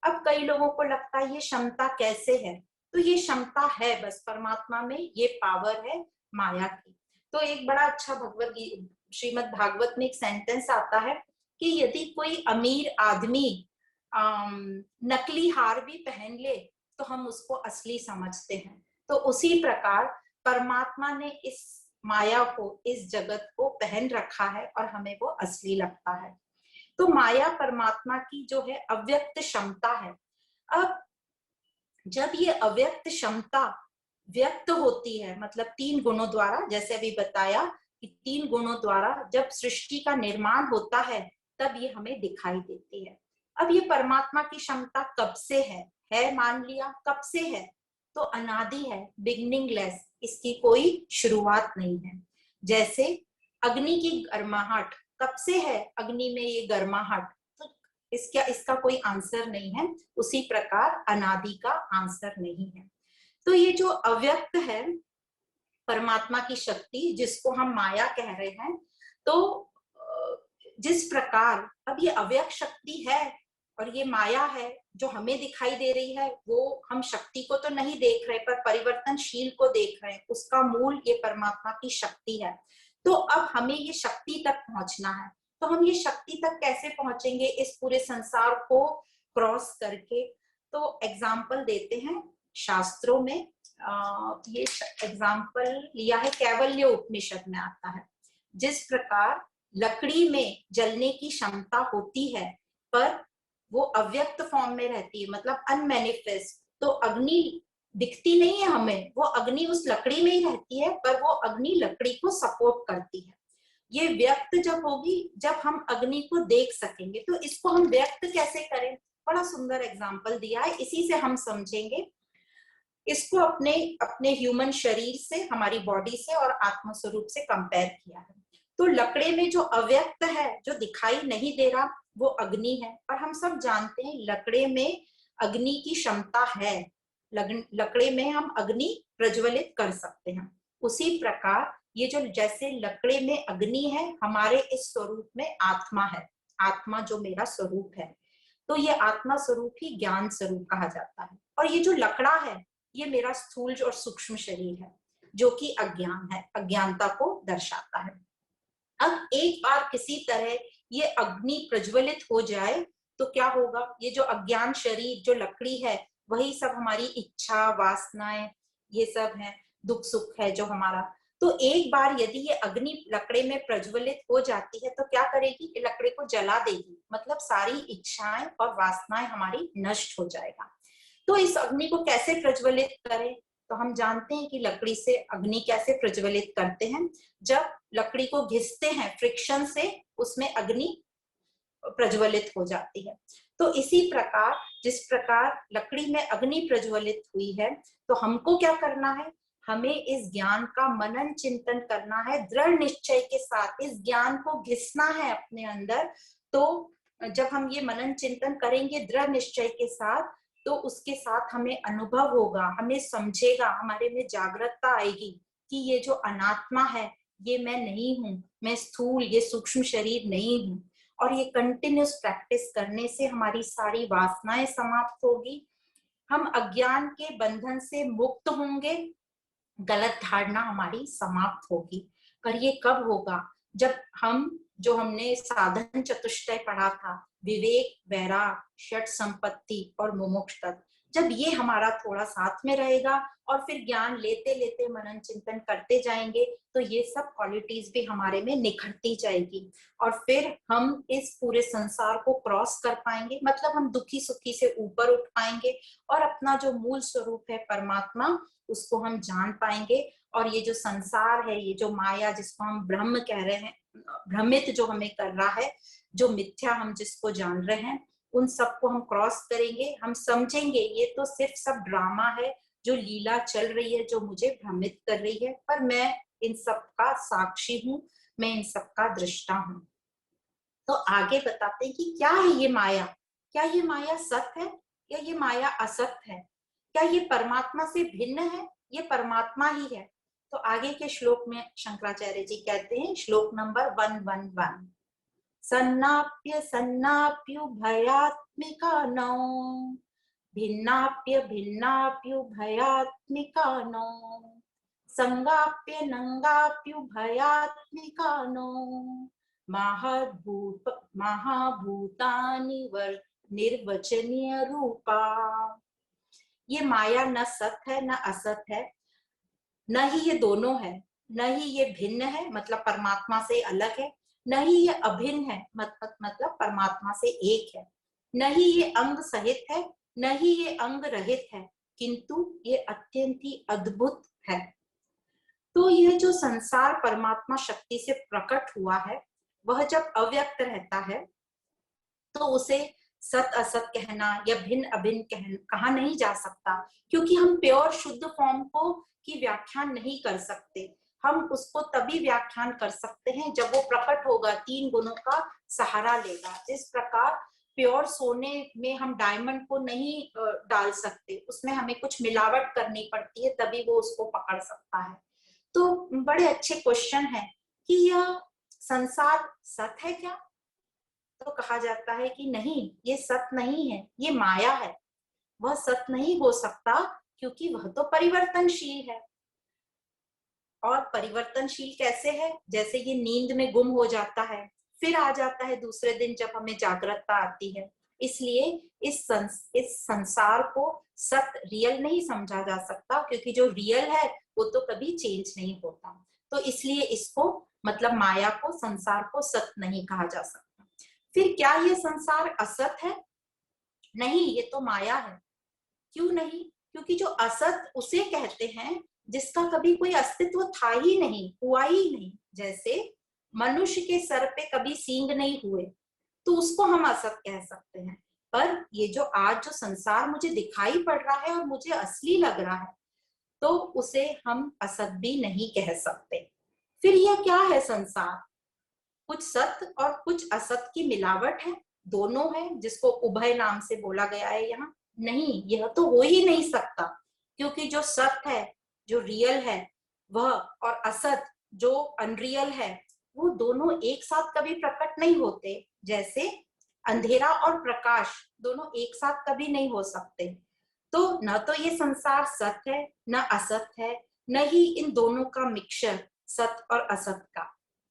अब कई लोगों को लगता है ये क्षमता कैसे है, तो ये क्षमता है बस परमात्मा में, ये पावर है माया की। तो एक बड़ा अच्छा श्रीमद् भागवत में एक सेंटेंस आता है कि यदि कोई अमीर आदमी नकली हार भी पहन ले तो हम उसको असली समझते हैं। तो उसी प्रकार परमात्मा ने इस माया को, इस जगत को पहन रखा है और हमें वो असली लगता है। तो माया परमात्मा की जो है अव्यक्त क्षमता है। अब जब ये अव्यक्त क्षमता व्यक्त होती है, मतलब 3 गुणों द्वारा, जैसे अभी बताया कि 3 गुणों द्वारा जब सृष्टि का निर्माण होता है तब ये हमें दिखाई देती है। अब ये परमात्मा की क्षमता कब से है मान लिया, कब से है, तो अनादि है, बिगिनिंगलेस, इसकी कोई शुरुआत नहीं है। जैसे अग्नि की गर्माहट कब से है, अग्नि में ये गर्माहट, तो इसका कोई आंसर नहीं है। उसी प्रकार अनादि का आंसर नहीं है। तो ये जो अव्यक्त है परमात्मा की शक्ति, जिसको हम माया कह रहे हैं, तो जिस प्रकार अब ये अव्यक्त शक्ति है और ये माया है जो हमें दिखाई दे रही है, वो हम शक्ति को तो नहीं देख रहे पर परिवर्तनशील को देख रहे हैं, उसका मूल ये परमात्मा की शक्ति है। तो अब हमें ये शक्ति तक पहुंचना है। तो हम ये शक्ति तक कैसे पहुंचेंगे इस पूरे संसार को क्रॉस करके? तो एग्जाम्पल देते हैं शास्त्रों में। ये एग्जाम्पल लिया है कैवल्य उपनिषद में आता है। जिस प्रकार लकड़ी में जलने की क्षमता होती है पर वो अव्यक्त फॉर्म में रहती है, मतलब अनमैनिफेस्ट, तो अग्नि दिखती नहीं है हमें, वो अग्नि उस लकड़ी में ही रहती है, पर वो अग्नि लकड़ी को सपोर्ट करती है। ये व्यक्त जब होगी, जब हम अग्नि को देख सकेंगे। तो इसको हम व्यक्त कैसे करें? बड़ा सुंदर एग्जाम्पल दिया है, इसी से हम समझेंगे। इसको अपने अपने ह्यूमन शरीर से, हमारी बॉडी से और आत्म स्वरूप से कंपेयर किया है। तो लकड़े में जो अव्यक्त है, जो दिखाई नहीं दे रहा, वो अग्नि है। और हम सब जानते हैं लकड़े में अग्नि की क्षमता है, लकड़े में हम अग्नि प्रज्वलित कर सकते हैं। उसी प्रकार ये जो जैसे लकड़े में अग्नि है, हमारे इस स्वरूप में आत्मा है, आत्मा जो मेरा स्वरूप है। तो ये आत्मा स्वरूप ही ज्ञान स्वरूप कहा जाता है। और ये जो लकड़ा है, ये मेरा स्थूल और सूक्ष्म शरीर है, जो कि अज्ञान है, अज्ञानता को दर्शाता है। अब एक बार किसी तरह ये अग्नि प्रज्वलित हो जाए तो क्या होगा? ये जो अज्ञान शरीर, जो लकड़ी है, वही सब हमारी इच्छा, वासनाएं, ये सब है, दुख सुख है जो हमारा। तो एक बार यदि ये अग्नि लकड़े में प्रज्वलित हो जाती है तो क्या करेगी? ये लकड़े को जला देगी, मतलब सारी इच्छाएं और वासनाएं हमारी नष्ट हो जाएगा। तो इस अग्नि को कैसे प्रज्वलित करें? तो हम जानते हैं कि लकड़ी से अग्नि कैसे प्रज्वलित करते हैं। जब लकड़ी को घिसते हैं फ्रिक्शन से, उसमें अग्नि प्रज्वलित हो जाती है। तो इसी प्रकार जिस प्रकार लकड़ी में अग्नि प्रज्वलित हुई है, तो हमको क्या करना है? हमें इस ज्ञान का मनन चिंतन करना है, दृढ़ निश्चय के साथ इस ज्ञान को घिसना है अपने अंदर। तो जब हम ये मनन चिंतन करेंगे दृढ़ निश्चय के साथ, तो उसके साथ हमें अनुभव होगा, हमें समझेगा, हमारे में जागरूकता आएगी कि ये जो अनात्मा है ये मैं नहीं हूँ, मैं स्थूल, ये सूक्ष्म शरीर नहीं हूँ। और ये कंटिन्यूस प्रैक्टिस करने से हमारी सारी वासनाएं समाप्त होगी, हम अज्ञान के बंधन से मुक्त होंगे, गलत धारणा हमारी समाप्त होगी। पर ये कब होगा? जब हम, जो हमने साधन चतुष्टय पढ़ा था, विवेक, वैराग, षट संपत्ति और मुमुक्ष तत्व, जब ये हमारा थोड़ा साथ में रहेगा और फिर ज्ञान लेते लेते मनन चिंतन करते जाएंगे, तो ये सब क्वालिटीज भी हमारे में निखरती जाएगी। और फिर हम इस पूरे संसार को क्रॉस कर पाएंगे, मतलब हम दुखी सुखी से ऊपर उठ पाएंगे और अपना जो मूल स्वरूप है परमात्मा, उसको हम जान पाएंगे। और ये जो संसार है, ये जो माया जिसको हम ब्रह्म कह रहे हैं, भ्रमित जो हमें कर रहा है, जो मिथ्या हम जिसको जान रहे हैं, उन सबको हम क्रॉस करेंगे, हम समझेंगे ये तो सिर्फ सब ड्रामा है, जो लीला चल रही है, जो मुझे भ्रमित कर रही है, पर मैं इन सब का साक्षी हूँ, मैं इन सब का दृष्टा हूँ। तो आगे बताते हैं कि क्या है ये माया, क्या ये माया सत है या ये माया असत है, क्या ये परमात्मा से भिन्न है, ये परमात्मा ही है। तो आगे के श्लोक में शंकराचार्य जी कहते हैं, श्लोक नंबर 111, सन्नाप्य सन्नाप्युभयात्मिका नौ, भिन्नाप्य भिन्नाप्युभयात्मिका नौ, संगाप्य नंगाप्युभयात्मिका नौ, महाभूतानि निर्वचनीय रूपा। ये माया न सत है न असत है, न ही ये दोनों है, न ही ये भिन्न है मतलब परमात्मा से अलग है, न ही ये अभिन्न है मतलब परमात्मा से एक है, न ही ये अंग सहित है, न ही ये अंग रहित है, किंतु ये अत्यंत ही अद्भुत है। तो यह जो संसार परमात्मा शक्ति से प्रकट हुआ है, वह जब अव्यक्त रहता है तो उसे सत असत कहना या भिन्न अभिन्न कहा नहीं जा सकता, क्योंकि हम प्योर शुद्ध फॉर्म को की व्याख्यान नहीं कर सकते। हम उसको तभी व्याख्यान कर सकते हैं जब वो प्रकट होगा, 3 गुणों का सहारा लेगा। जिस प्रकार प्योर सोने में हम डायमंड को नहीं डाल सकते, उसमें हमें कुछ मिलावट करनी पड़ती है, तभी वो उसको पकड़ सकता है। तो बड़े अच्छे क्वेश्चन है कि यह संसार सत है क्या? तो कहा जाता है कि नहीं, ये सत नहीं है, ये माया है। वह सत नहीं हो सकता क्योंकि वह तो परिवर्तनशील है। और परिवर्तनशील कैसे है? जैसे ये नींद में गुम हो जाता है, फिर आ जाता है दूसरे दिन जब हमें जागरूकता आती है। इसलिए इस संसार को सत रियल नहीं समझा जा सकता, क्योंकि जो रियल है वो तो कभी चेंज नहीं होता। तो इसलिए इसको मतलब माया को, संसार को सत नहीं कहा जा सकता। फिर क्या ये संसार असत है? नहीं, ये तो माया है। क्यों नहीं? क्योंकि जो असत उसे कहते हैं जिसका कभी कोई अस्तित्व था ही नहीं, हुआ ही नहीं। जैसे मनुष्य के सर पे कभी सींग नहीं हुए, तो उसको हम असत कह सकते हैं। पर ये जो आज जो संसार मुझे दिखाई पड़ रहा है और मुझे असली लग रहा है, तो उसे हम असत भी नहीं कह सकते। फिर यह क्या है संसार? कुछ सत्य और कुछ असत की मिलावट है, दोनों है, जिसको उभय नाम से बोला गया है यहाँ। नहीं, यह तो हो ही नहीं सकता, क्योंकि जो सत्य है, जो रियल है, वह और असत जो अनरियल है, वो दोनों एक साथ कभी प्रकट नहीं होते। जैसे अंधेरा और प्रकाश दोनों एक साथ कभी नहीं हो सकते। तो न तो ये संसार सत्य है न असत है, न ही इन दोनों का मिक्सचर सत्य और असत का।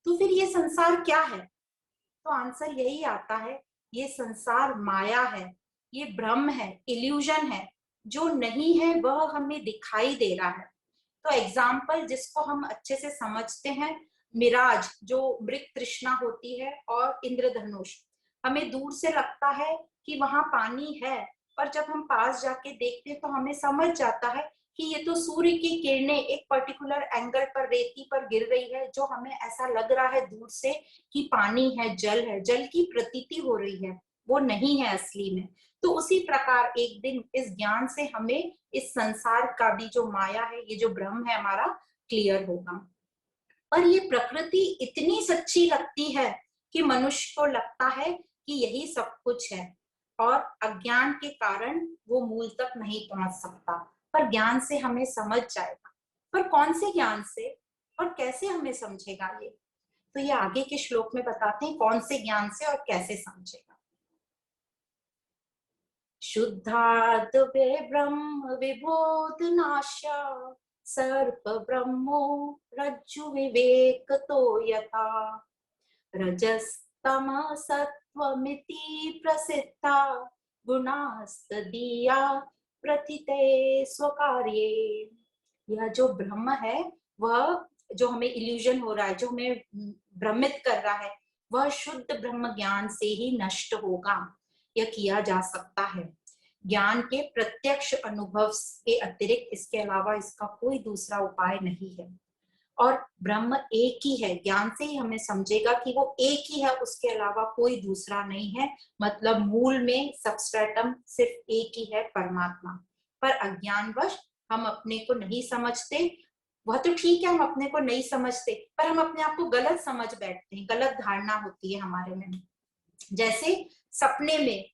तो फिर ये संसार क्या है? तो आंसर यही आता है, ये संसार माया है, ये भ्रम है, इल्यूजन है। जो नहीं है वह हमें दिखाई दे रहा है। तो एग्जाम्पल जिसको हम अच्छे से समझते हैं, मिराज, जो मृग तृष्णा होती है, और इंद्रधनुष। हमें दूर से लगता है कि वहां पानी है, पर जब हम पास जाके देखते हैं तो हमें समझ जाता है कि ये तो सूर्य की किरणें एक पर्टिकुलर एंगल पर रेती पर गिर रही है, जो हमें ऐसा लग रहा है दूर से कि पानी है, जल की प्रतीति हो रही है, वो नहीं है असली में। तो उसी प्रकार एक दिन इस ज्ञान से हमें इस संसार का भी जो माया है, ये जो भ्रम है हमारा, क्लियर होगा। पर ये प्रकृति इतनी सच्ची लगती है कि मनुष्य को लगता है कि यही सब कुछ है, और अज्ञान के कारण वो मूल तक नहीं पहुंच सकता। पर ज्ञान से हमें समझ जाएगा। पर कौन से ज्ञान से और कैसे हमें समझेगा ये? तो ये आगे के श्लोक में बताते हैं कौन से ज्ञान से और कैसे समझेगा। शुद्धाद्वै ब्रह्म विबोधनाशा सर्प ब्रह्मो रज्जु विवेकतो यथा रजस्तम सत्वमिति प्रसिद्धा गुणास्तदीया प्रथिते स्वकार्ये। यह जो ब्रह्म है, वह जो हमें इल्यूजन हो रहा है, जो हमें भ्रमित कर रहा है, वह शुद्ध ब्रह्म ज्ञान से ही नष्ट होगा। यह किया जा सकता है ज्ञान के प्रत्यक्ष अनुभव के अतिरिक्त, इसके अलावा इसका कोई दूसरा उपाय नहीं है। और ब्रह्म एक ही है। ज्ञान से ही हमें समझेगा कि वो एक ही है, उसके अलावा कोई दूसरा नहीं है। मतलब मूल में सबस्ट्रेटम सिर्फ एक ही है, परमात्मा। पर अज्ञानवश हम अपने को नहीं समझते। वह तो ठीक है, हम अपने को नहीं समझते, पर हम अपने आप को गलत समझ बैठते हैं, गलत धारणा होती है हमारे में। जैसे सपने में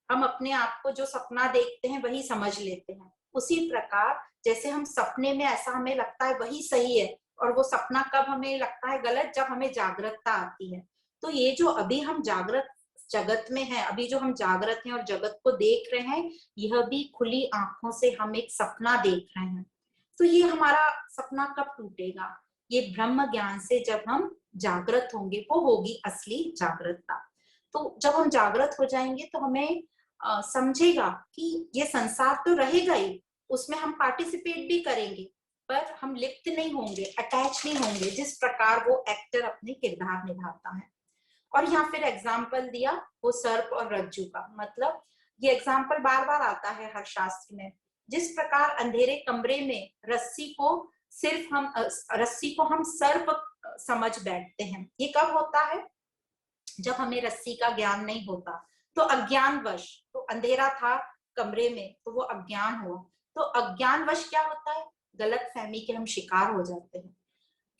हम अपने आप को जो सपना देखते हैं वही समझ लेते हैं, उसी प्रकार जैसे हम सपने में ऐसा हमें लगता है वही सही है, और वो सपना कब हमें लगता है गलत, जब हमें जागृतता आती है। तो ये जो अभी हम जागृत जगत में है, अभी जो हम जागृत हैं और जगत को देख रहे हैं, यह भी खुली आंखों से हम एक सपना देख रहे हैं। तो ये हमारा सपना कब टूटेगा? ये ब्रह्म ज्ञान से जब हम जागृत होंगे, वो होगी असली जागृतता। तो जब हम जागृत हो जाएंगे तो हमें समझेगा कि ये संसार तो रहेगा ही, उसमें हम पार्टिसिपेट भी करेंगे, पर हम लिप्त नहीं होंगे, अटैच नहीं होंगे, जिस प्रकार वो एक्टर अपने किरदार निभाता है। और यहाँ फिर एग्जाम्पल दिया वो सर्प और रज्जू का। मतलब ये एग्जाम्पल बार बार आता है हर शास्त्र में। जिस प्रकार अंधेरे कमरे में रस्सी को हम सर्प समझ बैठते हैं। ये कब होता है? जब हमें रस्सी का ज्ञान नहीं होता। तो अज्ञानवश, तो अंधेरा था कमरे में तो वो अज्ञान हुआ। तो अज्ञानवश क्या होता है? गलत फहमी के हम शिकार हो जाते हैं,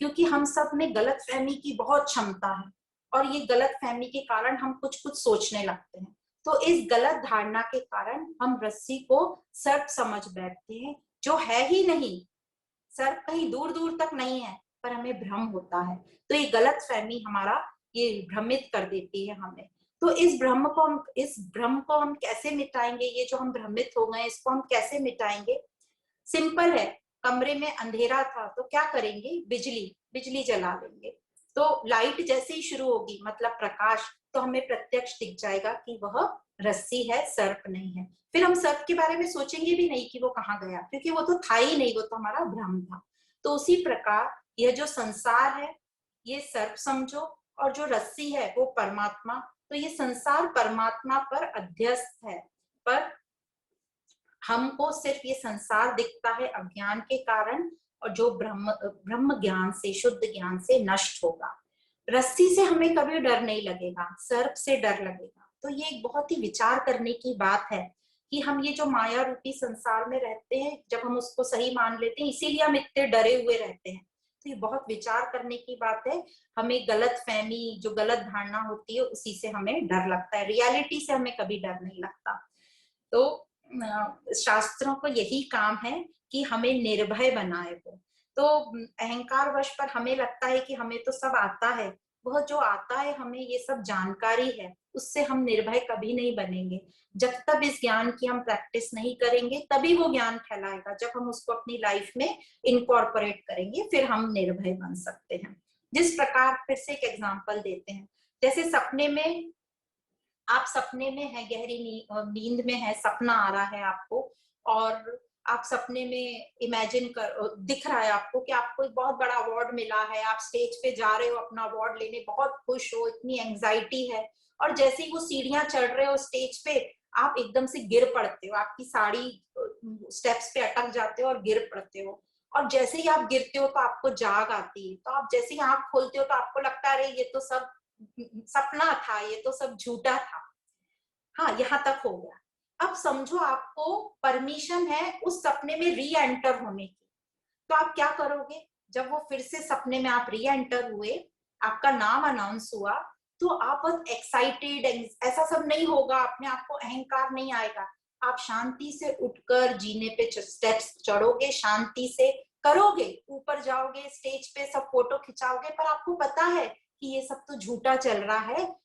क्योंकि हम सब में गलत फहमी की बहुत क्षमता है, और ये गलत फहमी के कारण हम कुछ कुछ सोचने लगते हैं। तो इस गलत धारणा के कारण हम रस्सी को सर्प समझ बैठते हैं, जो है ही नहीं। सर्प कहीं दूर दूर तक नहीं है, पर हमें भ्रम होता है। तो ये गलत फहमी हमारा ये भ्रमित कर देती है हमें। तो इस भ्रम को हम कैसे मिटाएंगे? ये जो हम भ्रमित हो गए, इसको हम कैसे मिटाएंगे? सिंपल है। कमरे में अंधेरा था तो क्या करेंगे? बिजली जला लेंगे। तो लाइट जैसे ही शुरू होगी, मतलब प्रकाश, तो हमें प्रत्यक्ष दिख जाएगा कि वह रस्सी है, सर्प नहीं है। फिर हम सर्प के बारे में सोचेंगे भी नहीं कि वो कहाँ गया, क्योंकि वो तो था ही नहीं, वो तो हमारा भ्रम था। तो उसी प्रकार यह जो संसार है, ये सर्प समझो, और जो रस्सी है वो परमात्मा। तो ये संसार परमात्मा पर अध्यस्त है, पर हमको सिर्फ ये संसार दिखता है अज्ञान के कारण, और जो ब्रह्म ज्ञान से, शुद्ध ज्ञान से नष्ट होगा। रस्सी से हमें कभी डर नहीं लगेगा, सर्प से डर लगेगा। तो ये एक बहुत ही विचार करने की बात है कि हम ये जो माया रूपी संसार में रहते हैं, जब हम उसको सही मान लेते हैं, इसीलिए हम इतने डरे हुए रहते हैं। तो ये बहुत विचार करने की बात है। हमें गलत फहमी, जो गलत धारणा होती है, उसी से हमें डर लगता है, रियलिटी से हमें कभी डर नहीं लगता। तो शास्त्रों को यही काम है कि हमें निर्भय बनाए वो। तो अहंकार वश पर हमें लगता है कि हमें तो सब आता है। वह जो आता है, हमें ये सब जानकारी है, उससे हम निर्भय कभी नहीं बनेंगे। जब तक इस ज्ञान की हम प्रैक्टिस नहीं करेंगे, तभी वो ज्ञान फैलाएगा। जब हम उसको अपनी लाइफ में इनकॉर्पोरेट करेंगे, फिर हम निर्भय बन सकते हैं। जिस प्रकार, फिर से एक एग्जांपल देते हैं। जैसे सपने में, आप सपने में है, गहरी नींद में है, सपना आ रहा है आपको, और आप सपने में इमेजिन कर, दिख रहा है आपको कि आपको एक बहुत बड़ा अवार्ड मिला है, आप स्टेज पे जा रहे हो अपना अवार्ड लेने, बहुत खुश हो, इतनी एंजाइटी है। और जैसे ही वो सीढ़ियां चढ़ रहे हो स्टेज पे, आप एकदम से गिर पड़ते हो, आपकी साड़ी स्टेप्स पे अटक जाते हो और गिर पड़ते हो। और जैसे ही आप गिरते हो तो आपको जाग आती है, तो आप जैसे ही आंख खोलते हो तो आपको लगता है अरे ये तो सब सपना था, ये तो सब झूठा था। हाँ, यहाँ तक हो गया। अब समझो आपको परमिशन है उस सपने में री एंटर होने की। तो आप क्या करोगे? जब वो फिर से सपने में आप री एंटर हुए, आपका नाम अनाउंस हुआ, तो आप बहुत एक्साइटेड, ऐसा सब नहीं होगा, अपने आप को अहंकार नहीं आएगा। आप शांति से उठकर जीने पे स्टेप्स चढ़ोगे, शांति से करोगे, ऊपर जाओगे, स्टेज पे सब फोटो खिंचाओगे, पर आपको पता है कि ये सब तो झूठा चल रहा है,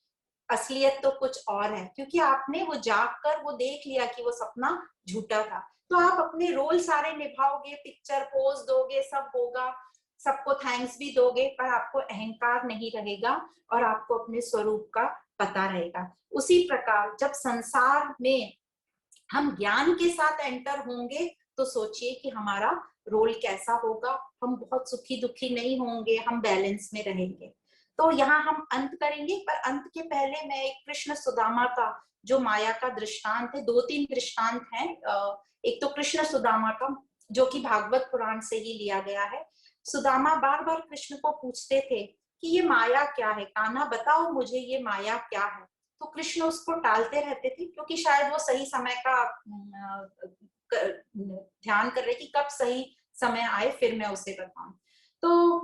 असलियत तो कुछ और है, क्योंकि आपने वो जाग कर वो देख लिया कि वो सपना झूठा था। तो आप अपने रोल सारे निभाओगे, पिक्चर पोज दोगे, सब होगा, सबको थैंक्स भी दोगे, पर आपको अहंकार नहीं रहेगा और आपको अपने स्वरूप का पता रहेगा। उसी प्रकार जब संसार में हम ज्ञान के साथ एंटर होंगे, तो सोचिए कि हमारा रोल कैसा होगा। हम बहुत सुखी दुखी नहीं होंगे, हम बैलेंस में रहेंगे। तो यहाँ हम अंत करेंगे, पर अंत के पहले मैं एक कृष्ण सुदामा का जो माया का दृष्टांत है, दो तीन दृष्टांत हैं। एक तो कृष्ण सुदामा का, जो कि भागवत पुराण से ही लिया गया है। सुदामा बार बार कृष्ण को पूछते थे कि ये माया क्या है, कान्हा बताओ मुझे ये माया क्या है। तो कृष्ण उसको टालते रहते थे, क्योंकि शायद वो सही समय का ध्यान कर रहे कि कब सही समय आए फिर मैं उसे बताऊं। तो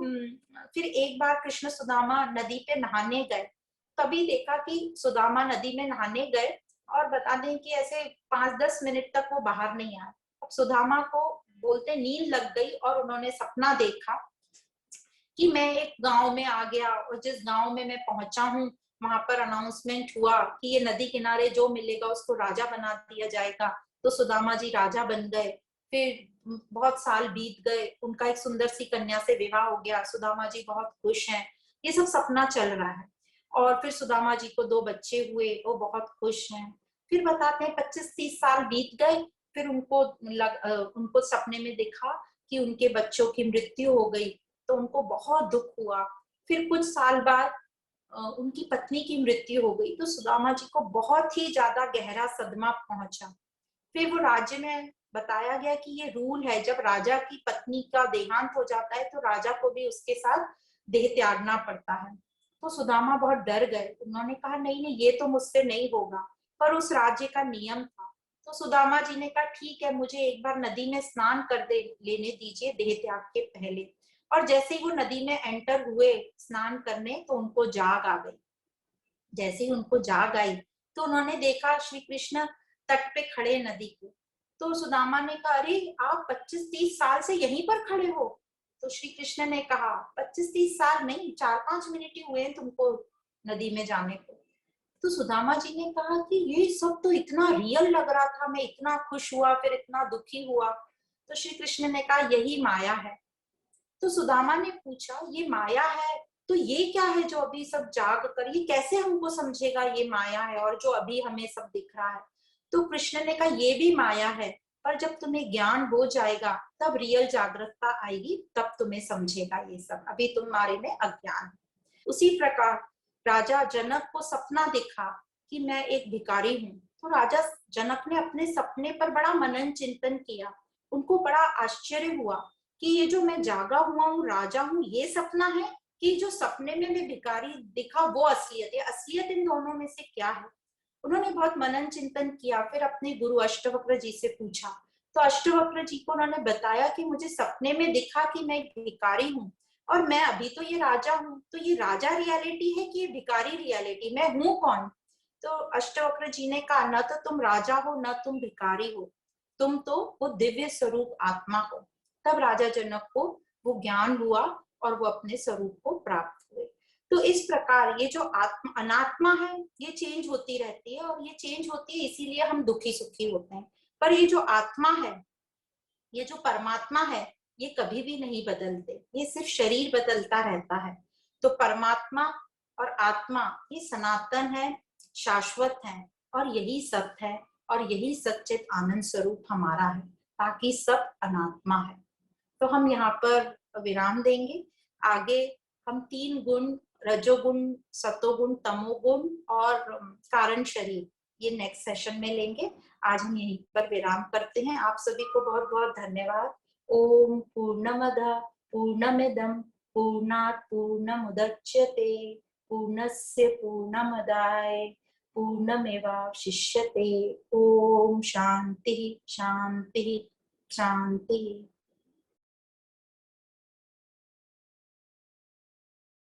फिर एक बार कृष्ण सुदामा नदी पे नहाने गए, तभी देखा कि सुदामा नदी में नहाने गए और बता दें कि ऐसे 5-10 मिनट तक वो बाहर नहीं आए। अब सुदामा को बोलते नींद लग गई और उन्होंने सपना देखा कि मैं एक गांव में आ गया और जिस गांव में मैं पहुंचा हूँ वहां पर अनाउंसमेंट हुआ कि ये नदी किनारे जो मिलेगा उसको राजा बना दिया जाएगा। तो सुदामा जी राजा बन गए। फिर बहुत साल बीत गए, उनका एक सुंदर सी कन्या से विवाह हो गया, सुदामा जी बहुत खुश हैं। ये सब सपना चल रहा है। और फिर सुदामा जी को 2 बच्चे हुए, वो बहुत खुश हैं। फिर बताते हैं 25-30 साल बीत गए। फिर उनको सपने में दिखा कि उनके बच्चों की मृत्यु हो गई, तो उनको बहुत दुख हुआ। फिर कुछ साल बाद उनकी पत्नी की मृत्यु हो गई, तो सुदामा जी को बहुत ही ज्यादा गहरा सदमा पहुंचा। फिर वो राज्य में बताया गया कि ये रूल है, जब राजा की पत्नी का देहांत हो जाता है तो राजा को भी उसके साथ देह त्यागना पड़ता है। तो सुदामा बहुत डर गए, उन्होंने कहा नहीं नहीं ये तो मुझसे नहीं होगा, पर उस राज्य का नियम था। तो सुदामा जी ने कहा ठीक है, मुझे एक बार नदी में स्नान कर दे लेने दीजिए देह त्याग के पहले। और जैसे ही वो नदी में एंटर हुए स्नान करने, तो उनको जाग आ गई। जैसे ही उनको जाग आई तो उन्होंने देखा श्री कृष्ण तट पे खड़े नदी के। तो सुदामा ने कहा अरे आप 25-30 साल से यहीं पर खड़े हो। तो श्री कृष्ण ने कहा 25-30 साल नहीं, 4-5 मिनट ही हुए हैं तुमको नदी में जाने को। तो सुदामा जी ने कहा कि ये सब तो इतना रियल लग रहा था, मैं इतना खुश हुआ फिर इतना दुखी हुआ। तो श्री कृष्ण ने कहा यही माया है। तो सुदामा ने पूछा ये माया है तो ये क्या है जो अभी सब जाग कर, ये कैसे हमको समझेगा ये माया है और जो अभी हमें सब दिख रहा है। तो कृष्ण ने कहा ये भी माया है, पर जब तुम्हें ज्ञान हो जाएगा तब रियल जागरूकता आएगी, तब तुम्हें समझेगा ये सब, अभी तुम्हारे में अज्ञान है। उसी प्रकार राजा जनक को सपना दिखा कि मैं एक भिखारी हूँ। तो राजा जनक ने अपने सपने पर बड़ा मनन चिंतन किया। उनको बड़ा आश्चर्य हुआ कि ये जो मैं जागा हुआ हूँ राजा हूँ ये सपना है, कि जो सपने में मैं भिखारी दिखा वो असलियत है, असलियत इन दोनों में से क्या है। उन्होंने बहुत मनन चिंतन किया, फिर अपने गुरु अष्टवक्र जी से पूछा। तो अष्टवक्र जी को उन्होंने बताया कि मुझे सपने में दिखा कि मैं भिखारी हूँ और मैं अभी तो ये राजा हूँ, तो ये राजा रियलिटी है कि ये भिखारी रियलिटी, मैं हूँ कौन। तो अष्टवक्र जी ने कहा न तो तुम राजा हो न तुम भिखारी हो, तुम तो वो दिव्य स्वरूप आत्मा हो। तब राजा जनक को वो ज्ञान हुआ और वो अपने स्वरूप को प्राप्त हुए। तो इस प्रकार ये जो आत्मा अनात्मा है ये चेंज होती रहती है, और ये चेंज होती है इसीलिए हम दुखी सुखी होते हैं। पर ये जो आत्मा है, ये जो परमात्मा है, ये कभी भी नहीं बदलते, ये सिर्फ शरीर बदलता रहता है। तो परमात्मा और आत्मा ये सनातन है, शाश्वत है, और यही सत्य है, और यही सच्चित आनंद स्वरूप हमारा है, बाकी सब अनात्मा है। तो हम यहाँ पर विराम देंगे। आगे हम 3 गुण, रजोगुण, सतोगुण, तमोगुण और कारण शरीर, ये नेक्स्ट सेशन में लेंगे। आज हम यहीं पर विराम करते हैं। आप सभी को बहुत बहुत धन्यवाद। ओम पूर्णमदः पूर्णमिदं पूर्णात् पूर्णमुदच्यते पूर्णस्य पूर्णमदाय पूर्णमेवावशिष्यते। ओम शांति शांति शांति।